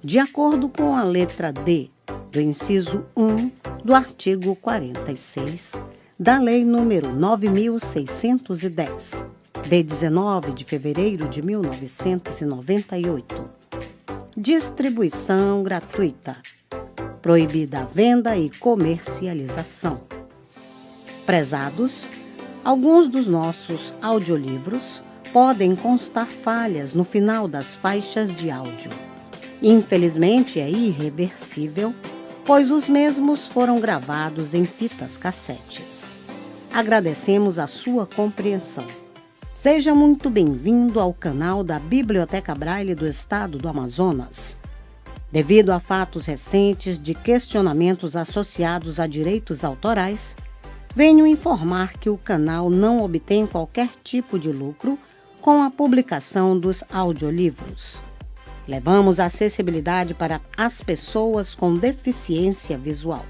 de acordo com a letra D do inciso 1 do artigo 46 da Lei nº 9.610, de 19 de fevereiro de 1998. Distribuição gratuita. Proibida a venda e comercialização. Prezados, alguns dos nossos audiolivros podem constar falhas no final das faixas de áudio. Infelizmente, é irreversível, pois os mesmos foram gravados em fitas cassetes. Agradecemos a sua compreensão. Seja muito bem-vindo ao canal da Biblioteca Braille do Estado do Amazonas. Devido a fatos recentes de questionamentos associados a direitos autorais, venho informar que o canal não obtém qualquer tipo de lucro com a publicação dos audiolivros. Levamos a acessibilidade para as pessoas com deficiência visual.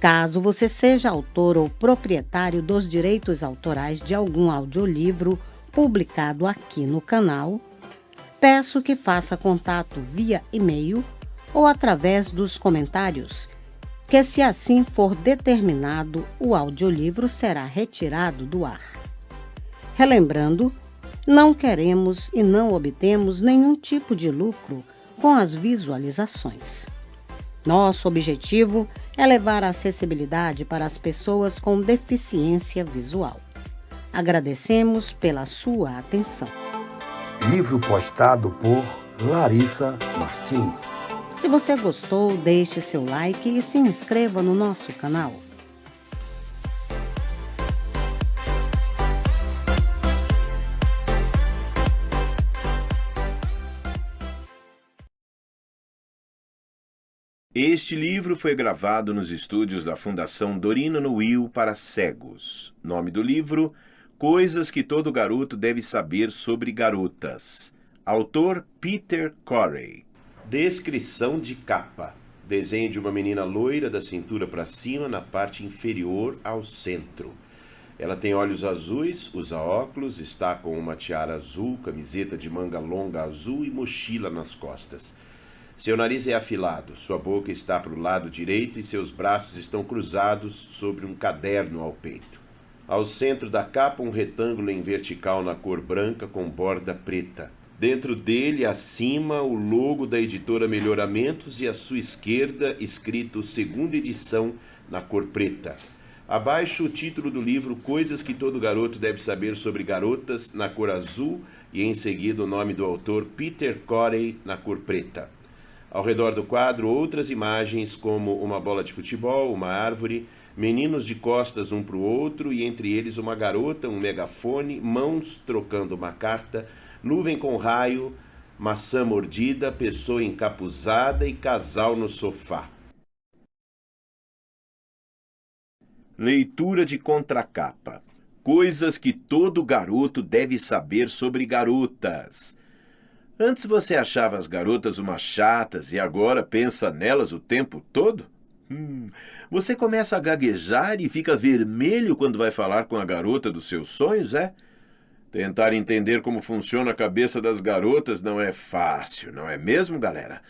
Caso você seja autor ou proprietário dos direitos autorais de algum audiolivro publicado aqui no canal, peço que faça contato via e-mail ou através dos comentários, que se assim for determinado, o audiolivro será retirado do ar. Relembrando, não queremos e não obtemos nenhum tipo de lucro com as visualizações. Nosso objetivo é levar a acessibilidade para as pessoas com deficiência visual. Agradecemos pela sua atenção. Livro postado por Larissa Martins. Se você gostou, deixe seu like e se inscreva no nosso canal. Este livro foi gravado nos estúdios da Fundação Dorina Will para cegos. Nome do livro: Coisas que todo garoto deve saber sobre garotas. Autor Peter Corey. Descrição de capa. Desenho de uma menina loira da cintura para cima na parte inferior ao centro. Ela tem olhos azuis, usa óculos, está com uma tiara azul, camiseta de manga longa azul e mochila nas costas. Seu nariz é afilado, sua boca está para o lado direito e seus braços estão cruzados sobre um caderno ao peito. Ao centro da capa, um retângulo em vertical na cor branca com borda preta. Dentro dele, acima, o logo da editora Melhoramentos e à sua esquerda, escrito segunda edição na cor preta. Abaixo, o título do livro Coisas que todo garoto deve saber sobre garotas na cor azul e em seguida o nome do autor Peter Corey na cor preta. Ao redor do quadro, outras imagens como uma bola de futebol, uma árvore, meninos de costas um para o outro e entre eles uma garota, um megafone, mãos trocando uma carta, nuvem com raio, maçã mordida, pessoa encapuzada e casal no sofá. Leitura de contracapa. Coisas que todo garoto deve saber sobre garotas. Antes você achava as garotas umas chatas e agora pensa nelas o tempo todo? Você começa a gaguejar e fica vermelho quando vai falar com a garota dos seus sonhos, é? Tentar entender como funciona a cabeça das garotas não é fácil, não é mesmo, galera?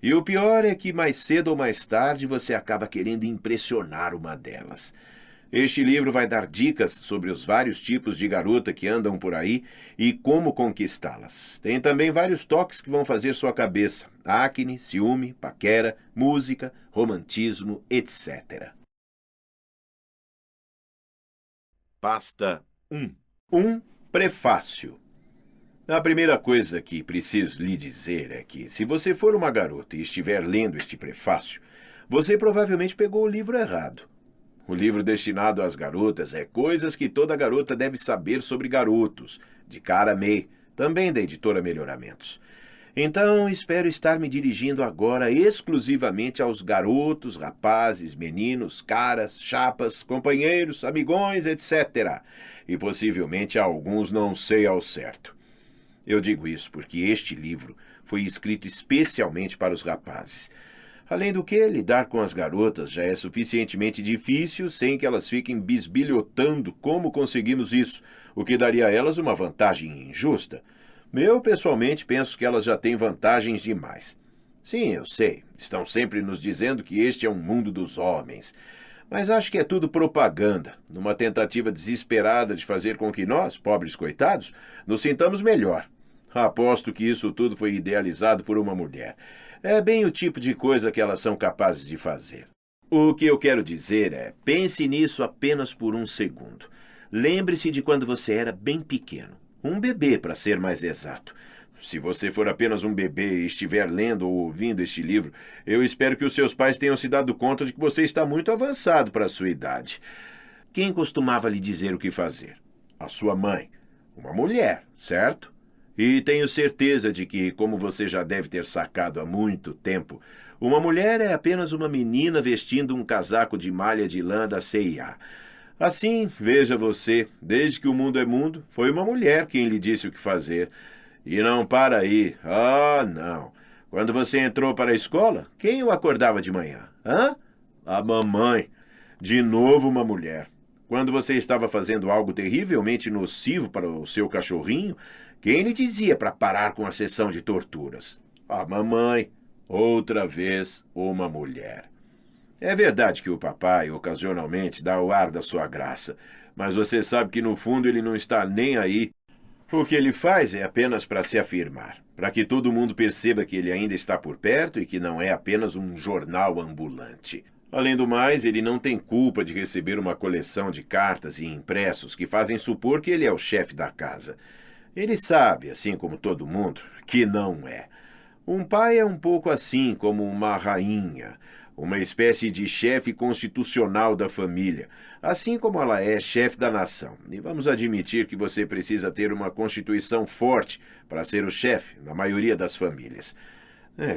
E o pior é que mais cedo ou mais tarde você acaba querendo impressionar uma delas. Este livro vai dar dicas sobre os vários tipos de garota que andam por aí e como conquistá-las. Tem também vários toques que vão fazer sua cabeça: acne, ciúme, paquera, música, romantismo, etc. Pasta 1. Prefácio. A primeira coisa que preciso lhe dizer é que, se você for uma garota e estiver lendo este prefácio, você provavelmente pegou o livro errado. O livro destinado às garotas é Coisas que toda garota deve saber sobre garotos, de Cara May, também da editora Melhoramentos. Então, espero estar me dirigindo agora exclusivamente aos garotos, rapazes, meninos, caras, chapas, companheiros, amigões, etc. E possivelmente a alguns não sei ao certo. Eu digo isso porque este livro foi escrito especialmente para os rapazes. Além do que, lidar com as garotas já é suficientemente difícil sem que elas fiquem bisbilhotando como conseguimos isso, o que daria a elas uma vantagem injusta. Eu, pessoalmente, penso que elas já têm vantagens demais. Sim, eu sei. Estão sempre nos dizendo que este é um mundo dos homens. Mas acho que é tudo propaganda, numa tentativa desesperada de fazer com que nós, pobres coitados, nos sintamos melhor. Aposto que isso tudo foi idealizado por uma mulher. É bem o tipo de coisa que elas são capazes de fazer. O que eu quero dizer é, pense nisso apenas por um segundo. Lembre-se de quando você era bem pequeno. Um bebê, para ser mais exato. Se você for apenas um bebê e estiver lendo ou ouvindo este livro, eu espero que os seus pais tenham se dado conta de que você está muito avançado para a sua idade. Quem costumava lhe dizer o que fazer? A sua mãe. Uma mulher, certo? E tenho certeza de que, como você já deve ter sacado há muito tempo, uma mulher é apenas uma menina vestindo um casaco de malha de lã da C&A. Assim, veja você, desde que o mundo é mundo, foi uma mulher quem lhe disse o que fazer. E não para aí. Ah, não. Quando você entrou para a escola, quem o acordava de manhã? Hã? A mamãe. De novo uma mulher. Quando você estava fazendo algo terrivelmente nocivo para o seu cachorrinho, quem lhe dizia para parar com a sessão de torturas? A mamãe. Outra vez uma mulher. É verdade que o papai, ocasionalmente, dá o ar da sua graça, mas você sabe que no fundo ele não está nem aí. O que ele faz é apenas para se afirmar, para que todo mundo perceba que ele ainda está por perto e que não é apenas um jornal ambulante. Além do mais, ele não tem culpa de receber uma coleção de cartas e impressos que fazem supor que ele é o chefe da casa. Ele sabe, assim como todo mundo, que não é. Um pai é um pouco assim como uma rainha, uma espécie de chefe constitucional da família, assim como ela é chefe da nação. E vamos admitir que você precisa ter uma constituição forte para ser o chefe na maioria das famílias.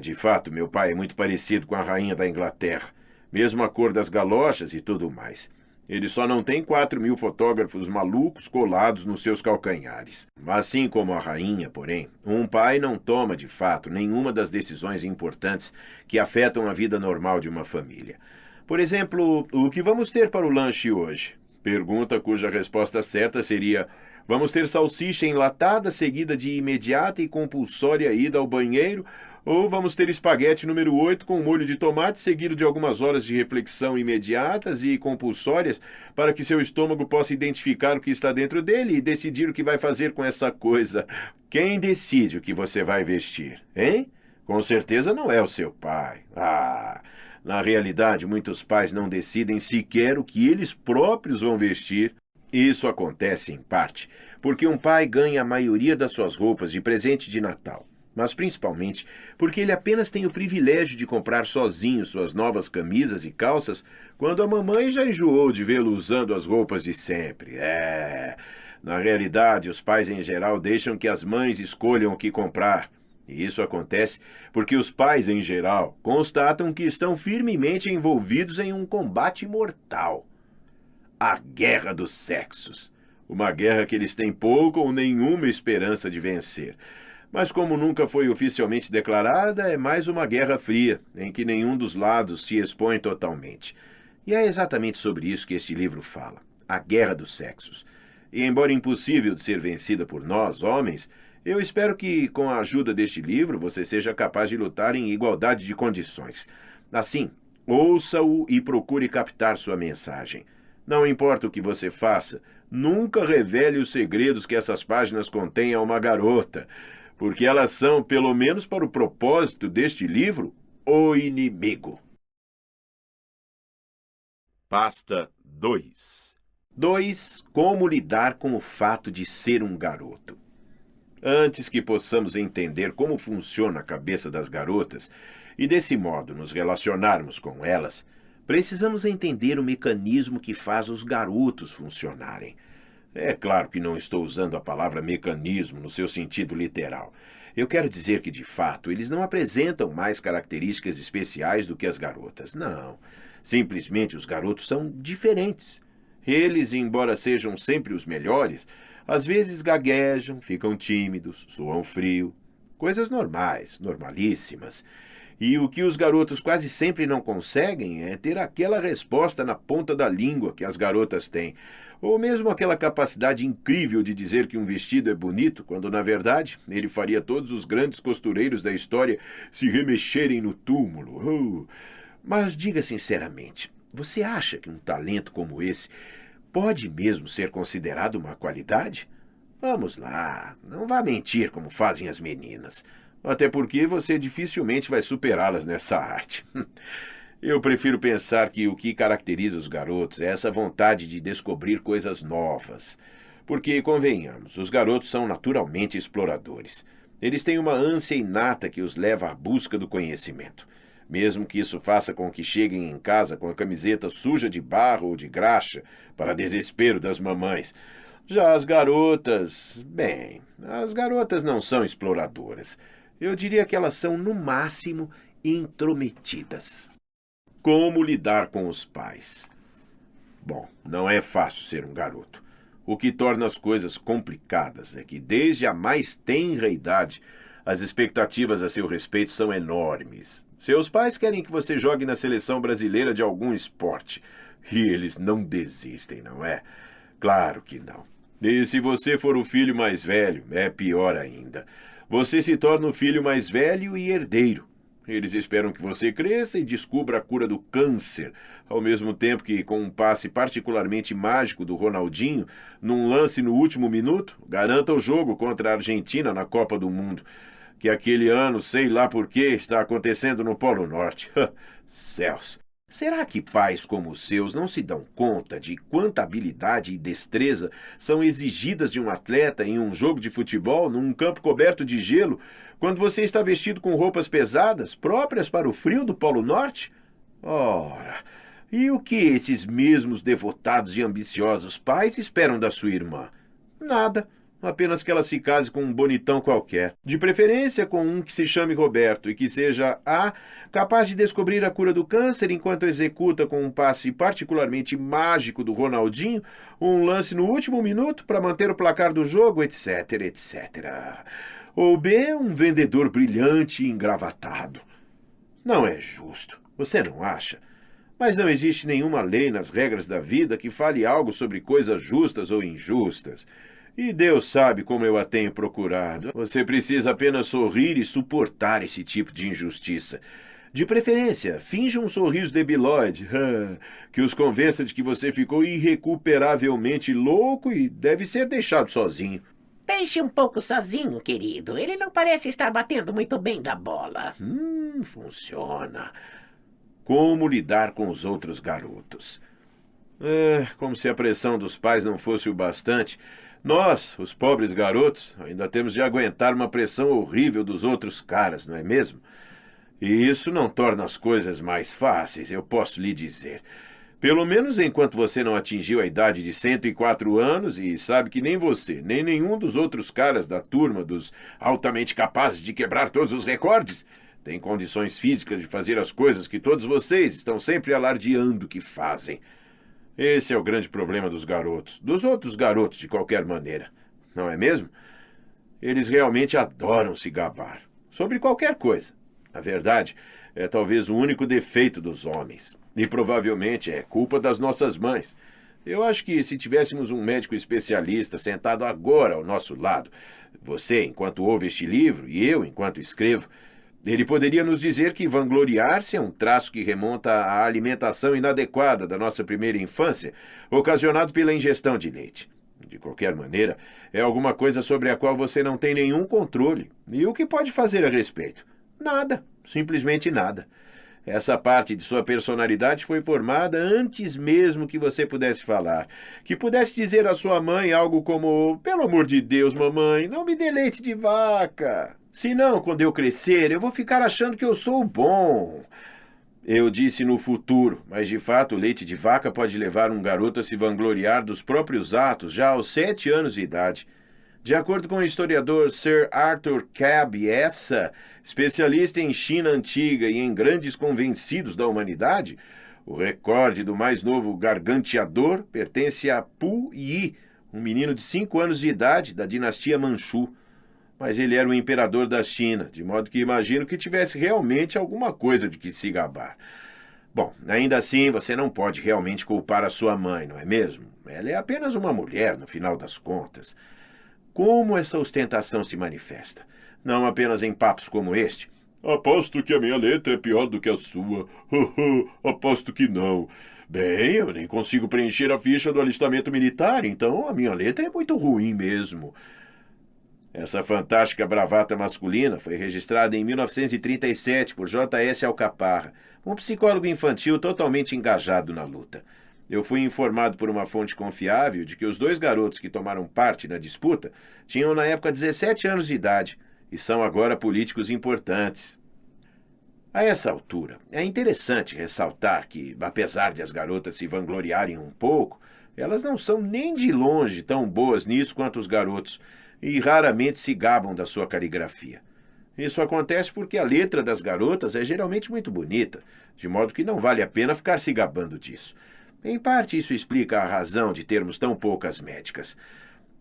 De fato, meu pai é muito parecido com a rainha da Inglaterra, mesmo a cor das galochas e tudo mais. Ele só não tem 4.000 fotógrafos malucos colados nos seus calcanhares. Assim como a rainha, porém, um pai não toma, de fato, nenhuma das decisões importantes que afetam a vida normal de uma família. Por exemplo, o que vamos ter para o lanche hoje? Pergunta cuja resposta certa seria: vamos ter salsicha enlatada seguida de imediata e compulsória ida ao banheiro, ou vamos ter espaguete número 8 com molho de tomate seguido de algumas horas de reflexão imediatas e compulsórias para que seu estômago possa identificar o que está dentro dele e decidir o que vai fazer com essa coisa. Quem decide o que você vai vestir, hein? Com certeza não é o seu pai. Na realidade, muitos pais não decidem sequer o que eles próprios vão vestir. Isso acontece, em parte, porque um pai ganha a maioria das suas roupas de presente de Natal. Mas principalmente porque ele apenas tem o privilégio de comprar sozinho suas novas camisas e calças quando a mamãe já enjoou de vê-lo usando as roupas de sempre. Na realidade, os pais em geral deixam que as mães escolham o que comprar. E isso acontece porque os pais em geral constatam que estão firmemente envolvidos em um combate mortal. A guerra dos sexos. Uma guerra que eles têm pouca ou nenhuma esperança de vencer. Mas como nunca foi oficialmente declarada, é mais uma guerra fria, em que nenhum dos lados se expõe totalmente. E é exatamente sobre isso que este livro fala, a guerra dos sexos. E embora impossível de ser vencida por nós, homens, eu espero que, com a ajuda deste livro, você seja capaz de lutar em igualdade de condições. Assim, ouça-o e procure captar sua mensagem. Não importa o que você faça, nunca revele os segredos que essas páginas contêm a uma garota, porque elas são, pelo menos para o propósito deste livro, o inimigo. Pasta 2. 2. Como lidar com o fato de ser um garoto. Antes que possamos entender como funciona a cabeça das garotas e, desse modo, nos relacionarmos com elas, precisamos entender o mecanismo que faz os garotos funcionarem. É claro que não estou usando a palavra mecanismo no seu sentido literal. Eu quero dizer que, de fato, eles não apresentam mais características especiais do que as garotas. Não. Simplesmente os garotos são diferentes. Eles, embora sejam sempre os melhores, às vezes gaguejam, ficam tímidos, soam frio. Coisas normais, normalíssimas. E o que os garotos quase sempre não conseguem é ter aquela resposta na ponta da língua que as garotas têm. Ou mesmo aquela capacidade incrível de dizer que um vestido é bonito, quando, na verdade, ele faria todos os grandes costureiros da história se remexerem no túmulo. Mas diga sinceramente, você acha que um talento como esse pode mesmo ser considerado uma qualidade? Vamos lá, não vá mentir como fazem as meninas. Até porque você dificilmente vai superá-las nessa arte. Eu prefiro pensar que o que caracteriza os garotos é essa vontade de descobrir coisas novas. Porque, convenhamos, os garotos são naturalmente exploradores. Eles têm uma ânsia inata que os leva à busca do conhecimento. Mesmo que isso faça com que cheguem em casa com a camiseta suja de barro ou de graxa, para desespero das mamães. Já as garotas... Bem, as garotas não são exploradoras. Eu diria que elas são, no máximo, intrometidas. Como lidar com os pais? Bom, não é fácil ser um garoto. O que torna as coisas complicadas é que, desde a mais tenra idade, as expectativas a seu respeito são enormes. Seus pais querem que você jogue na seleção brasileira de algum esporte. E eles não desistem, não é? Claro que não. E se você for o filho mais velho, é pior ainda. Você se torna o filho mais velho e herdeiro. Eles esperam que você cresça e descubra a cura do câncer, ao mesmo tempo que, com um passe particularmente mágico do Ronaldinho, num lance no último minuto, garanta o jogo contra a Argentina na Copa do Mundo, que aquele ano, sei lá por quê, está acontecendo no Polo Norte. Céus! Será que pais como os seus não se dão conta de quanta habilidade e destreza são exigidas de um atleta em um jogo de futebol, num campo coberto de gelo, quando você está vestido com roupas pesadas, próprias para o frio do Polo Norte? Ora, e o que esses mesmos devotados e ambiciosos pais esperam da sua irmã? Nada. Apenas que ela se case com um bonitão qualquer. De preferência com um que se chame Roberto e que seja capaz de descobrir a cura do câncer enquanto executa com um passe particularmente mágico do Ronaldinho um lance no último minuto para manter o placar do jogo, etc, etc. Ou B, um vendedor brilhante e engravatado. Não é justo, você não acha? Mas não existe nenhuma lei nas regras da vida que fale algo sobre coisas justas ou injustas. E Deus sabe como eu a tenho procurado. Você precisa apenas sorrir e suportar esse tipo de injustiça. De preferência, finja um sorriso debilóide, que os convença de que você ficou irrecuperavelmente louco e deve ser deixado sozinho. Deixe um pouco sozinho, querido. Ele não parece estar batendo muito bem da bola. Funciona. Como lidar com os outros garotos? Como se a pressão dos pais não fosse o bastante... Nós, os pobres garotos, ainda temos de aguentar uma pressão horrível dos outros caras, não é mesmo? E isso não torna as coisas mais fáceis, eu posso lhe dizer. Pelo menos enquanto você não atingiu a idade de 104 anos e sabe que nem você, nem nenhum dos outros caras da turma dos altamente capazes de quebrar todos os recordes tem condições físicas de fazer as coisas que todos vocês estão sempre alardeando que fazem. Esse é o grande problema dos garotos, dos outros garotos de qualquer maneira, não é mesmo? Eles realmente adoram se gabar, sobre qualquer coisa. Na verdade, é talvez o único defeito dos homens, e provavelmente é culpa das nossas mães. Eu acho que se tivéssemos um médico especialista sentado agora ao nosso lado, você enquanto ouve este livro e eu enquanto escrevo, ele poderia nos dizer que vangloriar-se é um traço que remonta à alimentação inadequada da nossa primeira infância, ocasionado pela ingestão de leite. De qualquer maneira, é alguma coisa sobre a qual você não tem nenhum controle. E o que pode fazer a respeito? Nada, simplesmente nada. Essa parte de sua personalidade foi formada antes mesmo que você pudesse falar. Que pudesse dizer à sua mãe algo como: "Pelo amor de Deus, mamãe, não me dê leite de vaca. Senão, quando eu crescer, eu vou ficar achando que eu sou bom." Eu disse no futuro, mas de fato o leite de vaca pode levar um garoto a se vangloriar dos próprios atos já aos 7 anos de idade. De acordo com o historiador Sir Arthur Cabeza, especialista em China antiga e em grandes convencidos da humanidade, o recorde do mais novo garganteador pertence a Pu Yi, um menino de 5 anos de idade da dinastia Manchu. mas ele era o imperador da China, de modo que imagino que tivesse realmente alguma coisa de que se gabar. Bom, ainda assim, você não pode realmente culpar a sua mãe, não é mesmo? Ela é apenas uma mulher, no final das contas. Como essa ostentação se manifesta? Não apenas em papos como este. Aposto que a minha letra é pior do que a sua. Aposto que não. Bem, eu nem consigo preencher a ficha do alistamento militar, então a minha letra é muito ruim mesmo. Essa fantástica bravata masculina foi registrada em 1937 por J.S. Alcaparra, um psicólogo infantil totalmente engajado na luta. Eu fui informado por uma fonte confiável de que os 2 garotos que tomaram parte na disputa tinham na época 17 anos de idade e são agora políticos importantes. A essa altura, é interessante ressaltar que, apesar de as garotas se vangloriarem um pouco, elas não são nem de longe tão boas nisso quanto os garotos e raramente se gabam da sua caligrafia. Isso acontece porque a letra das garotas é geralmente muito bonita, de modo que não vale a pena ficar se gabando disso. Em parte, isso explica a razão de termos tão poucas médicas.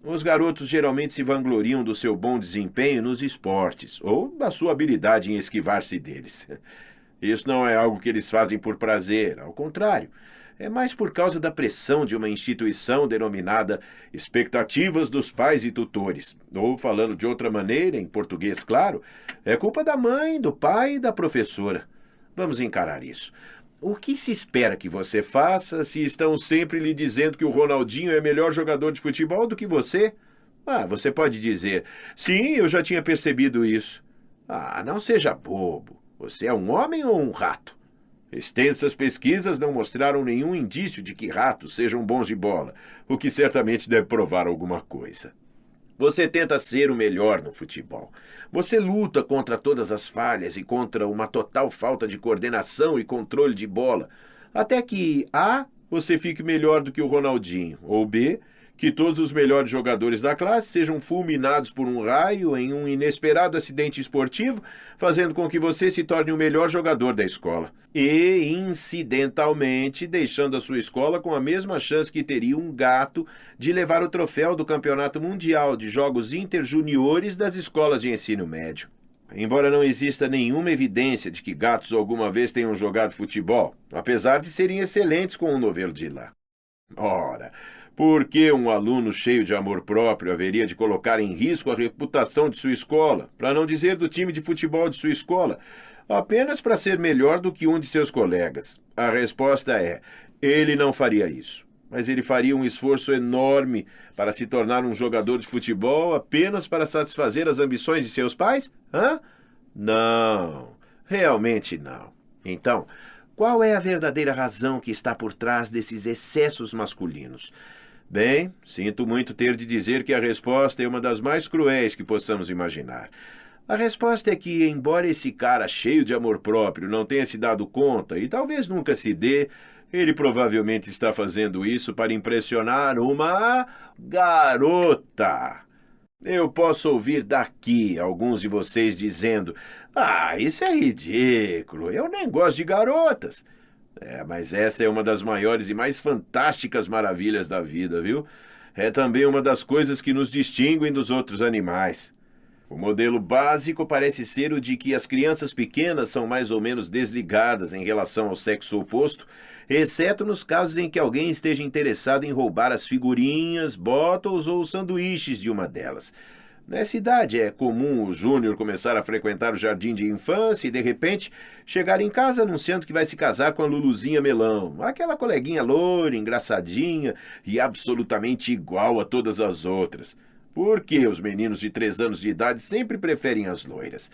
Os garotos geralmente se vangloriam do seu bom desempenho nos esportes, ou da sua habilidade em esquivar-se deles. Isso não é algo que eles fazem por prazer, ao contrário. É mais por causa da pressão de uma instituição denominada expectativas dos pais e tutores. Ou, falando de outra maneira, em português claro, é culpa da mãe, do pai e da professora. Vamos encarar isso. O que se espera que você faça se estão sempre lhe dizendo que o Ronaldinho é melhor jogador de futebol do que você? Você pode dizer, sim, eu já tinha percebido isso. Não seja bobo. Você é um homem ou um rato? Extensas pesquisas não mostraram nenhum indício de que ratos sejam bons de bola, o que certamente deve provar alguma coisa. Você tenta ser o melhor no futebol. Você luta contra todas as falhas e contra uma total falta de coordenação e controle de bola, até que A, você fique melhor do que o Ronaldinho, ou B, que todos os melhores jogadores da classe sejam fulminados por um raio em um inesperado acidente esportivo, fazendo com que você se torne o melhor jogador da escola. E, incidentalmente, deixando a sua escola com a mesma chance que teria um gato de levar o troféu do Campeonato Mundial de Jogos Interjuniores das escolas de ensino médio. Embora não exista nenhuma evidência de que gatos alguma vez tenham jogado futebol, apesar de serem excelentes com o novelo de lá. Ora, por que um aluno cheio de amor próprio haveria de colocar em risco a reputação de sua escola, para não dizer do time de futebol de sua escola, apenas para ser melhor do que um de seus colegas? A resposta é, ele não faria isso. Mas ele faria um esforço enorme para se tornar um jogador de futebol apenas para satisfazer as ambições de seus pais? Não, realmente não. Então, qual é a verdadeira razão que está por trás desses excessos masculinos? Bem, sinto muito ter de dizer que a resposta é uma das mais cruéis que possamos imaginar. A resposta é que, embora esse cara cheio de amor próprio não tenha se dado conta, e talvez nunca se dê, ele provavelmente está fazendo isso para impressionar uma garota. Eu posso ouvir daqui alguns de vocês dizendo, isso é ridículo, eu nem gosto de garotas. Mas essa é uma das maiores e mais fantásticas maravilhas da vida, viu? É também uma das coisas que nos distinguem dos outros animais. O modelo básico parece ser o de que as crianças pequenas são mais ou menos desligadas em relação ao sexo oposto, exceto nos casos em que alguém esteja interessado em roubar as figurinhas, bottles ou sanduíches de uma delas. Nessa idade é comum o Júnior começar a frequentar o jardim de infância e, de repente, chegar em casa anunciando que vai se casar com a Luluzinha Melão, aquela coleguinha loira, engraçadinha e absolutamente igual a todas as outras. Por que os meninos de 3 anos de idade sempre preferem as loiras?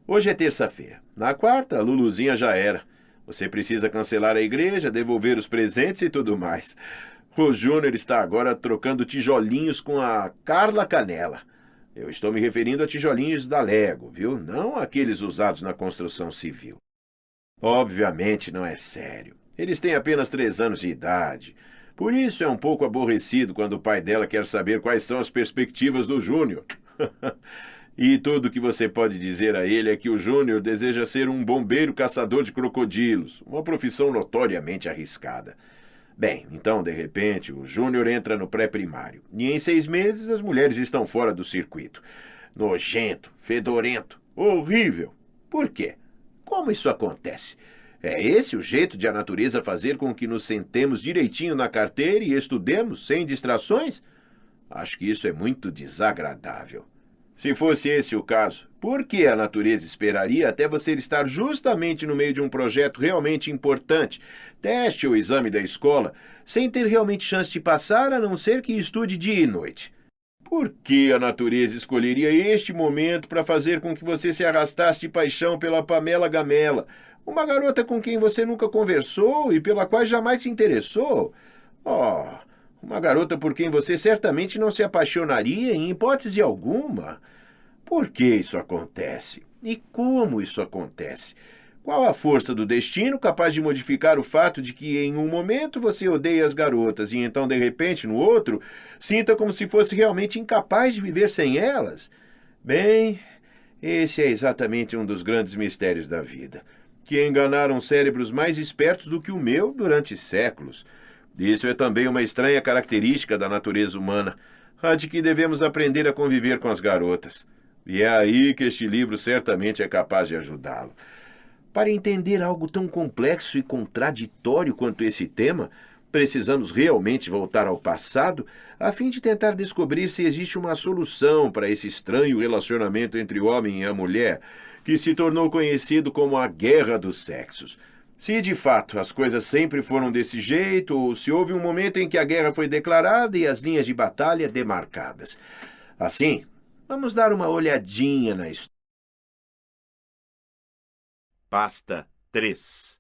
Hoje é terça-feira. Na quarta, a Luluzinha já era. Você precisa cancelar a igreja, devolver os presentes e tudo mais. O Júnior está agora trocando tijolinhos com a Carla Canela. Eu estou me referindo a tijolinhos da Lego, viu? Não aqueles usados na construção civil. Obviamente não é sério. Eles têm apenas 3 anos de idade. Por isso é um pouco aborrecido quando o pai dela quer saber quais são as perspectivas do Júnior. E tudo que você pode dizer a ele é que o Júnior deseja ser um bombeiro caçador de crocodilos, uma profissão notoriamente arriscada. Bem, então, de repente, o Júnior entra no pré-primário. E em 6 meses, as mulheres estão fora do circuito. nojento, fedorento, horrível. Por quê? Como isso acontece? É esse o jeito de a natureza fazer com que nos sentemos direitinho na carteira e estudemos sem distrações? Acho que isso é muito desagradável. Se fosse esse o caso, por que a natureza esperaria até você estar justamente no meio de um projeto realmente importante, teste ou exame da escola, sem ter realmente chance de passar, a não ser que estude dia e noite? Por que a natureza escolheria este momento para fazer com que você se arrastasse de paixão pela Pamela Gamela, uma garota com quem você nunca conversou e pela qual jamais se interessou? Oh, uma garota por quem você certamente não se apaixonaria em hipótese alguma. Por que isso acontece? E como isso acontece? Qual a força do destino capaz de modificar o fato de que em um momento você odeia as garotas e então, de repente, no outro, sinta como se fosse realmente incapaz de viver sem elas? Bem, esse é exatamente um dos grandes mistérios da vida, que enganaram cérebros mais espertos do que o meu durante séculos. Isso é também uma estranha característica da natureza humana, a de que devemos aprender a conviver com as garotas. E é aí que este livro certamente é capaz de ajudá-lo. Para entender algo tão complexo e contraditório quanto esse tema, precisamos realmente voltar ao passado a fim de tentar descobrir se existe uma solução para esse estranho relacionamento entre o homem e a mulher, que se tornou conhecido como a Guerra dos Sexos. Se de fato as coisas sempre foram desse jeito, ou se houve um momento em que a guerra foi declarada e as linhas de batalha demarcadas. Assim, vamos dar uma olhadinha na história. Pasta 3.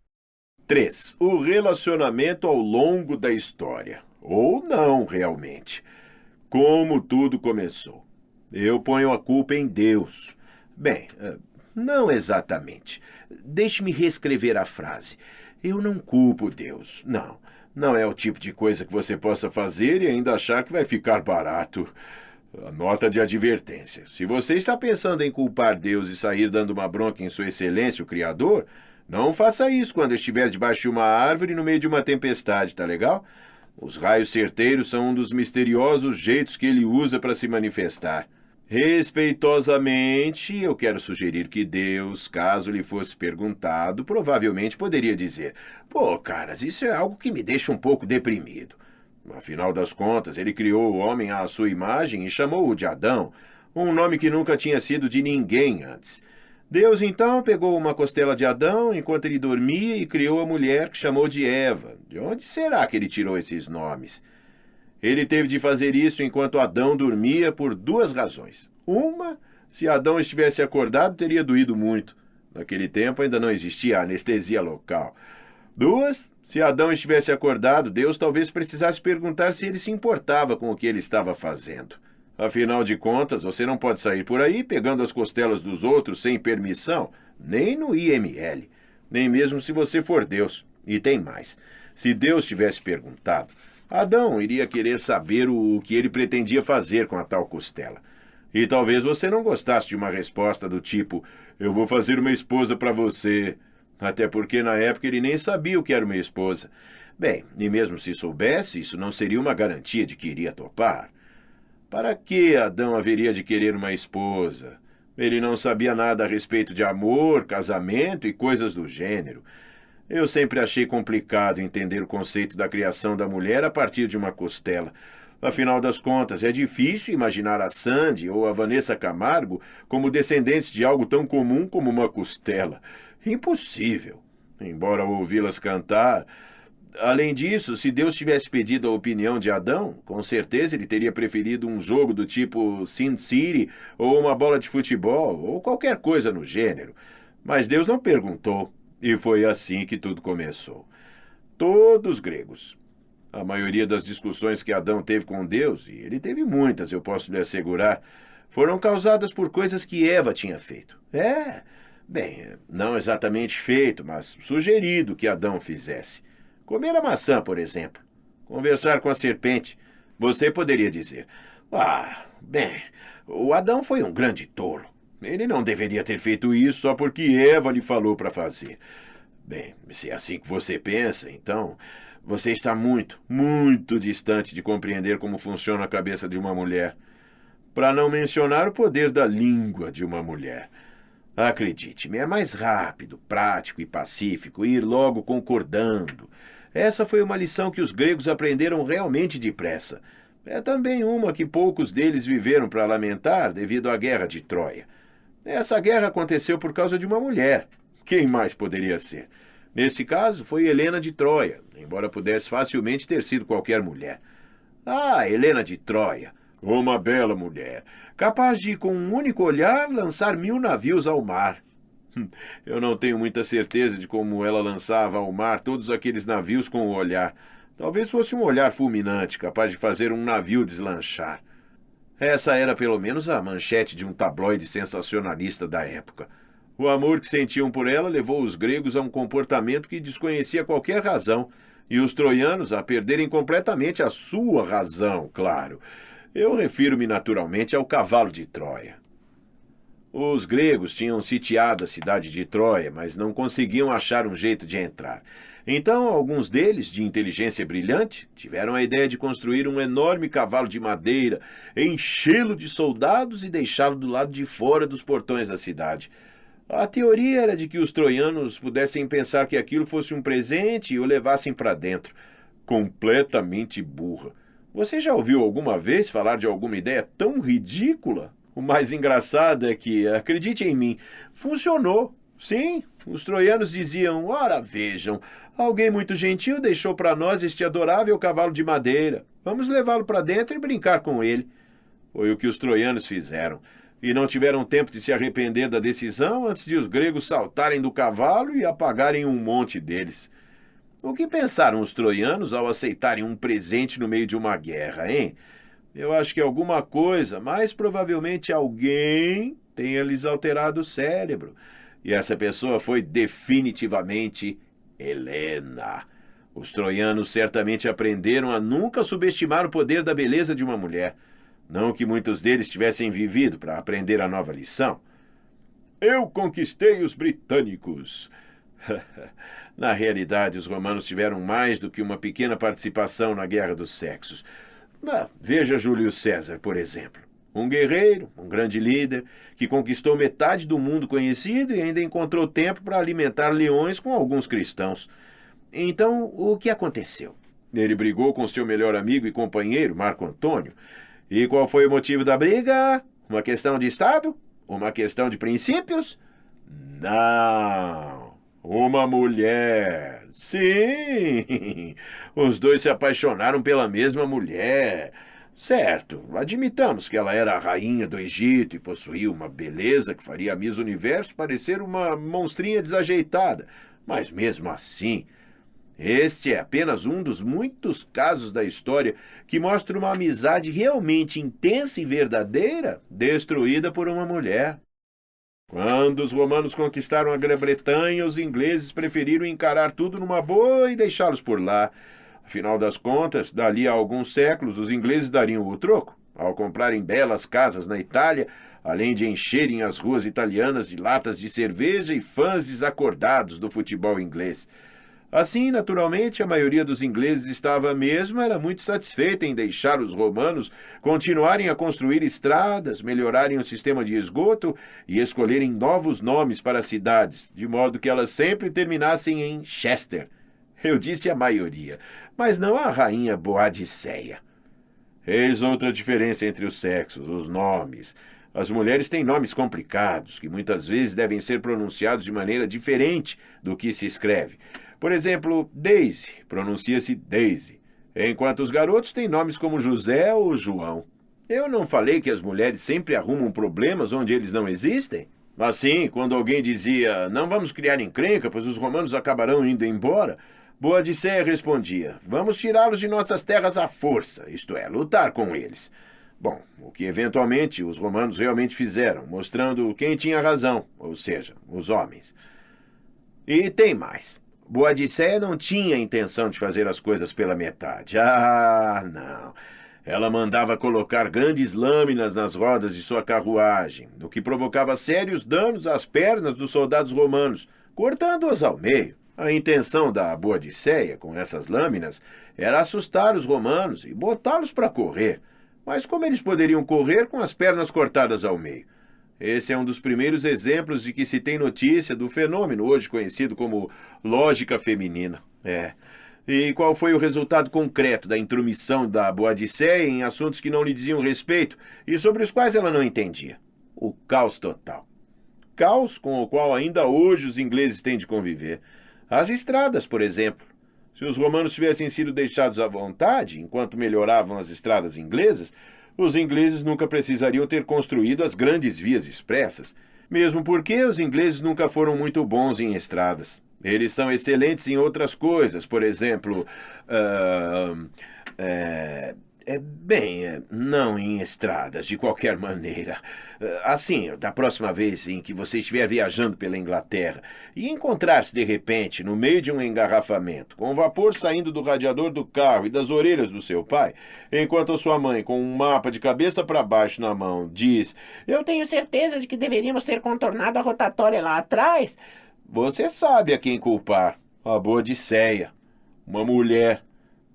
3. O relacionamento ao longo da história. Ou não, realmente. Como tudo começou. Eu ponho a culpa em Deus. Bem, não exatamente. Deixe-me reescrever a frase. Eu não culpo Deus. Não. Não é o tipo de coisa que você possa fazer e ainda achar que vai ficar barato. A nota de advertência. Se você está pensando em culpar Deus e sair dando uma bronca em Sua Excelência, o Criador, não faça isso quando estiver debaixo de uma árvore no meio de uma tempestade, tá legal? Os raios certeiros são um dos misteriosos jeitos que ele usa para se manifestar. Respeitosamente, eu quero sugerir que Deus, caso lhe fosse perguntado, provavelmente poderia dizer: "Pô, caras, isso é algo que me deixa um pouco deprimido." Afinal das contas, ele criou o homem à sua imagem e chamou-o de Adão, um nome que nunca tinha sido de ninguém antes. Deus, então, pegou uma costela de Adão enquanto ele dormia e criou a mulher que chamou de Eva. De onde será que ele tirou esses nomes? Ele teve de fazer isso enquanto Adão dormia por 2 razões. Uma, se Adão estivesse acordado, teria doído muito. Naquele tempo ainda não existia anestesia local. 2, se Adão estivesse acordado, Deus talvez precisasse perguntar se ele se importava com o que ele estava fazendo. Afinal de contas, você não pode sair por aí pegando as costelas dos outros sem permissão, nem no IML, nem mesmo se você for Deus. E tem mais. Se Deus tivesse perguntado, Adão iria querer saber o que ele pretendia fazer com a tal costela. E talvez você não gostasse de uma resposta do tipo: "Eu vou fazer uma esposa para você." Até porque na época ele nem sabia o que era uma esposa. Bem, e mesmo se soubesse, isso não seria uma garantia de que iria topar. Para que Adão haveria de querer uma esposa? Ele não sabia nada a respeito de amor, casamento e coisas do gênero. Eu sempre achei complicado entender o conceito da criação da mulher a partir de uma costela. Afinal das contas, é difícil imaginar a Sandy ou a Vanessa Camargo como descendentes de algo tão comum como uma costela. Impossível, embora ouvi-las cantar. Além disso, se Deus tivesse pedido a opinião de Adão, com certeza ele teria preferido um jogo do tipo Sin City ou uma bola de futebol ou qualquer coisa no gênero. Mas Deus não perguntou, e foi assim que tudo começou. Todos gregos. A maioria das discussões que Adão teve com Deus, e ele teve muitas, eu posso lhe assegurar, foram causadas por coisas que Eva tinha feito. Bem, não exatamente feito, mas sugerido que Adão fizesse. Comer a maçã, por exemplo. Conversar com a serpente. Você poderia dizer: bem, o Adão foi um grande tolo. Ele não deveria ter feito isso só porque Eva lhe falou para fazer. Bem, se é assim que você pensa, então você está muito, muito distante de compreender como funciona a cabeça de uma mulher. para não mencionar o poder da língua de uma mulher. Acredite-me, é mais rápido, prático e pacífico ir logo concordando. Essa foi uma lição que os gregos aprenderam realmente depressa. É também uma que poucos deles viveram para lamentar devido à guerra de Troia. Essa guerra aconteceu por causa de uma mulher. Quem mais poderia ser? Nesse caso, foi Helena de Troia, embora pudesse facilmente ter sido qualquer mulher. Ah, Helena de Troia! Uma bela mulher, capaz de, com um único olhar, lançar 1000 navios ao mar. Eu não tenho muita certeza de como ela lançava ao mar todos aqueles navios com o olhar. Talvez fosse um olhar fulminante, capaz de fazer um navio deslanchar. Essa era pelo menos a manchete de um tabloide sensacionalista da época. O amor que sentiam por ela levou os gregos a um comportamento que desconhecia qualquer razão, e os troianos a perderem completamente a sua razão, claro. Eu refiro-me naturalmente ao cavalo de Troia. Os gregos tinham sitiado a cidade de Troia, mas não conseguiam achar um jeito de entrar. Então, alguns deles, de inteligência brilhante, tiveram a ideia de construir um enorme cavalo de madeira, enchê-lo de soldados e deixá-lo do lado de fora dos portões da cidade. A teoria era de que os troianos pudessem pensar que aquilo fosse um presente e o levassem para dentro. Completamente burra. Você já ouviu alguma vez falar de alguma ideia tão ridícula? O mais engraçado é que, acredite em mim, funcionou. Sim, os troianos diziam, ora vejam, alguém muito gentil deixou para nós este adorável cavalo de madeira. Vamos levá-lo para dentro e brincar com ele. Foi o que os troianos fizeram. E não tiveram tempo de se arrepender da decisão antes de os gregos saltarem do cavalo e apagarem um monte deles. O que pensaram os troianos ao aceitarem um presente no meio de uma guerra, hein? Eu acho que alguma coisa, mais provavelmente alguém, tenha lhes alterado o cérebro. E essa pessoa foi definitivamente Helena. Os troianos certamente aprenderam a nunca subestimar o poder da beleza de uma mulher. Não que muitos deles tivessem vivido para aprender a nova lição. Eu conquistei os britânicos. Na realidade, os romanos tiveram mais do que uma pequena participação na Guerra dos Sexos. Veja Júlio César, por exemplo. Um guerreiro, um grande líder, que conquistou metade do mundo conhecido e ainda encontrou tempo para alimentar leões com alguns cristãos. Então, o que aconteceu? Ele brigou com seu melhor amigo e companheiro, Marco Antônio. E qual foi o motivo da briga? Uma questão de Estado? Uma questão de princípios? Não! Uma mulher! Sim! Os dois se apaixonaram pela mesma mulher. Certo, admitamos que ela era a rainha do Egito e possuía uma beleza que faria a Miss Universo parecer uma monstrinha desajeitada. Mas mesmo assim, este é apenas um dos muitos casos da história que mostra uma amizade realmente intensa e verdadeira destruída por uma mulher. Quando os romanos conquistaram a Grã-Bretanha, os ingleses preferiram encarar tudo numa boa e deixá-los por lá. Afinal das contas, dali a alguns séculos, os ingleses dariam o troco, ao comprarem belas casas na Itália, além de encherem as ruas italianas de latas de cerveja e fãs desacordados do futebol inglês. Assim, naturalmente, a maioria dos ingleses era muito satisfeita em deixar os romanos continuarem a construir estradas, melhorarem o sistema de esgoto e escolherem novos nomes para as cidades, de modo que elas sempre terminassem em Chester. Eu disse a maioria, mas não a rainha Boadiceia. Eis outra diferença entre os sexos, os nomes. As mulheres têm nomes complicados, que muitas vezes devem ser pronunciados de maneira diferente do que se escreve. Por exemplo, Daisy, pronuncia-se Daisy, enquanto os garotos têm nomes como José ou João. Eu não falei que as mulheres sempre arrumam problemas onde eles não existem? Assim, quando alguém dizia, não vamos criar encrenca, pois os romanos acabarão indo embora, Boadiceia respondia, vamos tirá-los de nossas terras à força, isto é, lutar com eles. Bom, o que eventualmente os romanos realmente fizeram, mostrando quem tinha razão, ou seja, os homens. E tem mais. Boadiceia não tinha a intenção de fazer as coisas pela metade. Ah, não. Ela mandava colocar grandes lâminas nas rodas de sua carruagem, o que provocava sérios danos às pernas dos soldados romanos, cortando-as ao meio. A intenção da Boadiceia, com essas lâminas, era assustar os romanos e botá-los para correr. Mas como eles poderiam correr com as pernas cortadas ao meio? Esse é um dos primeiros exemplos de que se tem notícia do fenômeno hoje conhecido como lógica feminina. E qual foi o resultado concreto da intromissão da Boadicéia em assuntos que não lhe diziam respeito e sobre os quais ela não entendia? O caos total. Caos com o qual ainda hoje os ingleses têm de conviver. As estradas, por exemplo. Se os romanos tivessem sido deixados à vontade, enquanto melhoravam as estradas inglesas, os ingleses nunca precisariam ter construído as grandes vias expressas, mesmo porque os ingleses nunca foram muito bons em estradas. Eles são excelentes em outras coisas, por exemplo, não em estradas, de qualquer maneira. Assim, da próxima vez em que você estiver viajando pela Inglaterra e encontrar-se de repente no meio de um engarrafamento, com o vapor saindo do radiador do carro e das orelhas do seu pai, enquanto a sua mãe, com um mapa de cabeça para baixo na mão, diz: Eu tenho certeza de que deveríamos ter contornado a rotatória lá atrás. Você sabe a quem culpar. A Boadicéia. Uma mulher.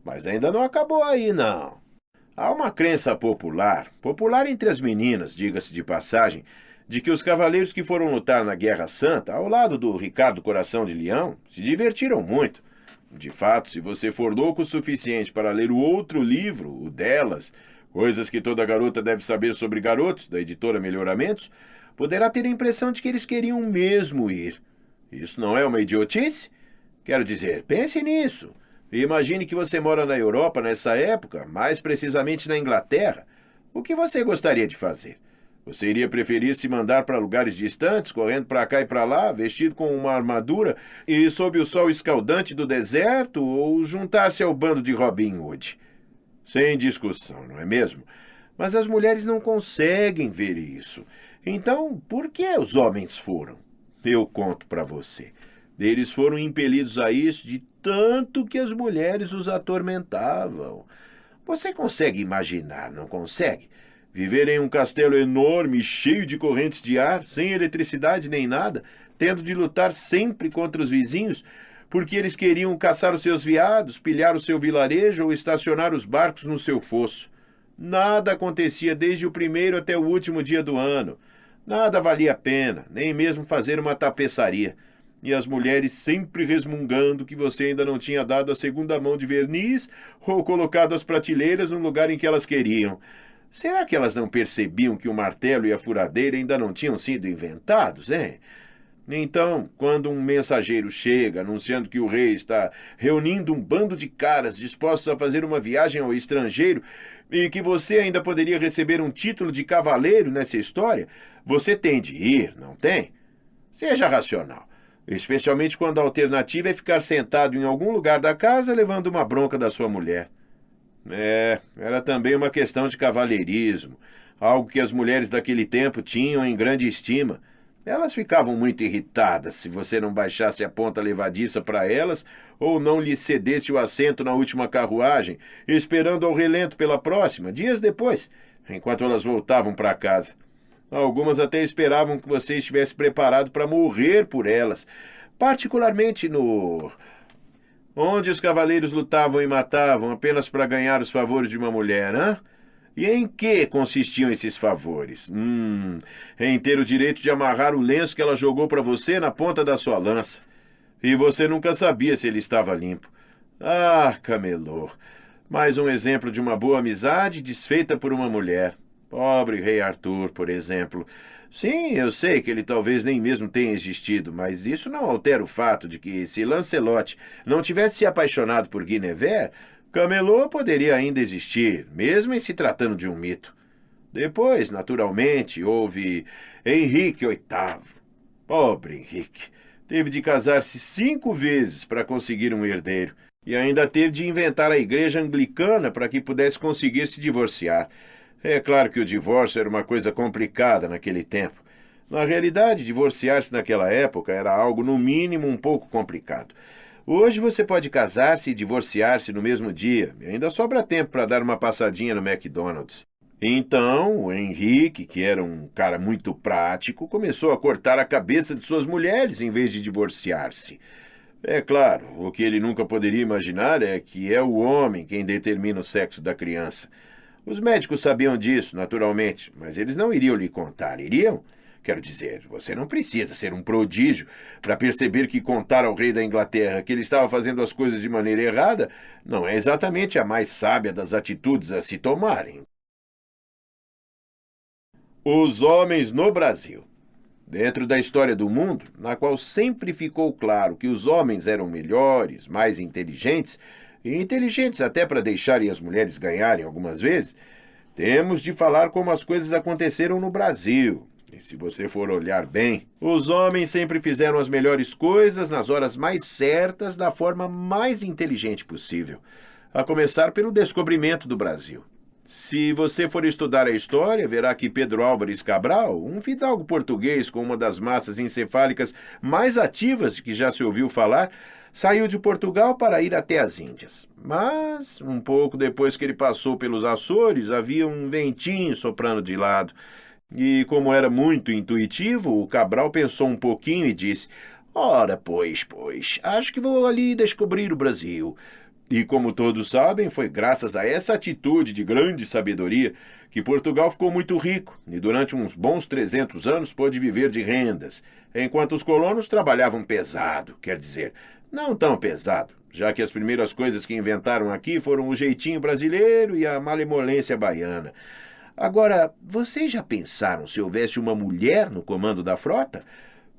Mas ainda não acabou aí, não. Há uma crença popular entre as meninas, diga-se de passagem, de que os cavaleiros que foram lutar na Guerra Santa, ao lado do Ricardo Coração de Leão, se divertiram muito. De fato, se você for louco o suficiente para ler o outro livro, o delas, Coisas que Toda Garota Deve Saber sobre Garotos, da editora Melhoramentos, poderá ter a impressão de que eles queriam mesmo ir. Isso não é uma idiotice? Quero dizer, pense nisso. Imagine que você mora na Europa nessa época, mais precisamente na Inglaterra. O que você gostaria de fazer? Você iria preferir se mandar para lugares distantes, correndo para cá e para lá, vestido com uma armadura e sob o sol escaldante do deserto, ou juntar-se ao bando de Robin Hood? Sem discussão, não é mesmo? Mas as mulheres não conseguem ver isso. Então, por que os homens foram? Eu conto para você. Eles foram impelidos a isso de tanto que as mulheres os atormentavam. Você consegue imaginar, não consegue? Viver em um castelo enorme, cheio de correntes de ar, sem eletricidade nem nada, tendo de lutar sempre contra os vizinhos, porque eles queriam caçar os seus veados, pilhar o seu vilarejo ou estacionar os barcos no seu fosso. Nada acontecia desde o primeiro até o último dia do ano. Nada valia a pena, nem mesmo fazer uma tapeçaria. E as mulheres sempre resmungando que você ainda não tinha dado a segunda mão de verniz ou colocado as prateleiras no lugar em que elas queriam. Será que elas não percebiam que o martelo e a furadeira ainda não tinham sido inventados, hein? Então, quando um mensageiro chega anunciando que o rei está reunindo um bando de caras dispostos a fazer uma viagem ao estrangeiro e que você ainda poderia receber um título de cavaleiro nessa história, você tem de ir, não tem? Seja racional, especialmente quando a alternativa é ficar sentado em algum lugar da casa levando uma bronca da sua mulher. Era também uma questão de cavalheirismo, algo que as mulheres daquele tempo tinham em grande estima. Elas ficavam muito irritadas se você não baixasse a ponta levadiça para elas ou não lhe cedesse o assento na última carruagem, esperando ao relento pela próxima, dias depois, enquanto elas voltavam para casa. Algumas até esperavam que você estivesse preparado para morrer por elas, particularmente onde os cavaleiros lutavam e matavam apenas para ganhar os favores de uma mulher, hã? E em que consistiam esses favores? Em ter o direito de amarrar o lenço que ela jogou para você na ponta da sua lança. E você nunca sabia se ele estava limpo. Ah, camelô! Mais um exemplo de uma boa amizade desfeita por uma mulher. Pobre rei Arthur, por exemplo. Sim, eu sei que ele talvez nem mesmo tenha existido, mas isso não altera o fato de que, se Lancelot não tivesse se apaixonado por Guinevere, Camelot poderia ainda existir, mesmo em se tratando de um mito. Depois, naturalmente, houve Henrique VIII. Pobre Henrique. Teve de casar-se 5 vezes para conseguir um herdeiro. E ainda teve de inventar a igreja anglicana para que pudesse conseguir se divorciar. É claro que o divórcio era uma coisa complicada naquele tempo. Na realidade, divorciar-se naquela época era algo, no mínimo, um pouco complicado. Hoje você pode casar-se e divorciar-se no mesmo dia, e ainda sobra tempo para dar uma passadinha no McDonald's. Então, o Henrique, que era um cara muito prático, começou a cortar a cabeça de suas mulheres em vez de divorciar-se. É claro, o que ele nunca poderia imaginar é que é o homem quem determina o sexo da criança. Os médicos sabiam disso, naturalmente, mas eles não iriam lhe contar, iriam? Quero dizer, você não precisa ser um prodígio para perceber que contar ao rei da Inglaterra que ele estava fazendo as coisas de maneira errada não é exatamente a mais sábia das atitudes a se tomarem. Os homens no Brasil. Dentro da história do mundo, na qual sempre ficou claro que os homens eram melhores, mais inteligentes, e inteligentes até para deixarem as mulheres ganharem algumas vezes, temos de falar como as coisas aconteceram no Brasil. E se você for olhar bem, os homens sempre fizeram as melhores coisas nas horas mais certas, da forma mais inteligente possível, a começar pelo descobrimento do Brasil. Se você for estudar a história, verá que Pedro Álvares Cabral, um fidalgo português com uma das massas encefálicas mais ativas que já se ouviu falar, saiu de Portugal para ir até as Índias. Mas, um pouco depois que ele passou pelos Açores, havia um ventinho soprando de lado. E, como era muito intuitivo, o Cabral pensou um pouquinho e disse: ora, pois, acho que vou ali descobrir o Brasil. E, como todos sabem, foi graças a essa atitude de grande sabedoria que Portugal ficou muito rico e durante uns bons 300 anos pôde viver de rendas, enquanto os colonos trabalhavam pesado, quer dizer, não tão pesado, já que as primeiras coisas que inventaram aqui foram o jeitinho brasileiro e a malemolência baiana. Agora, vocês já pensaram se houvesse uma mulher no comando da frota?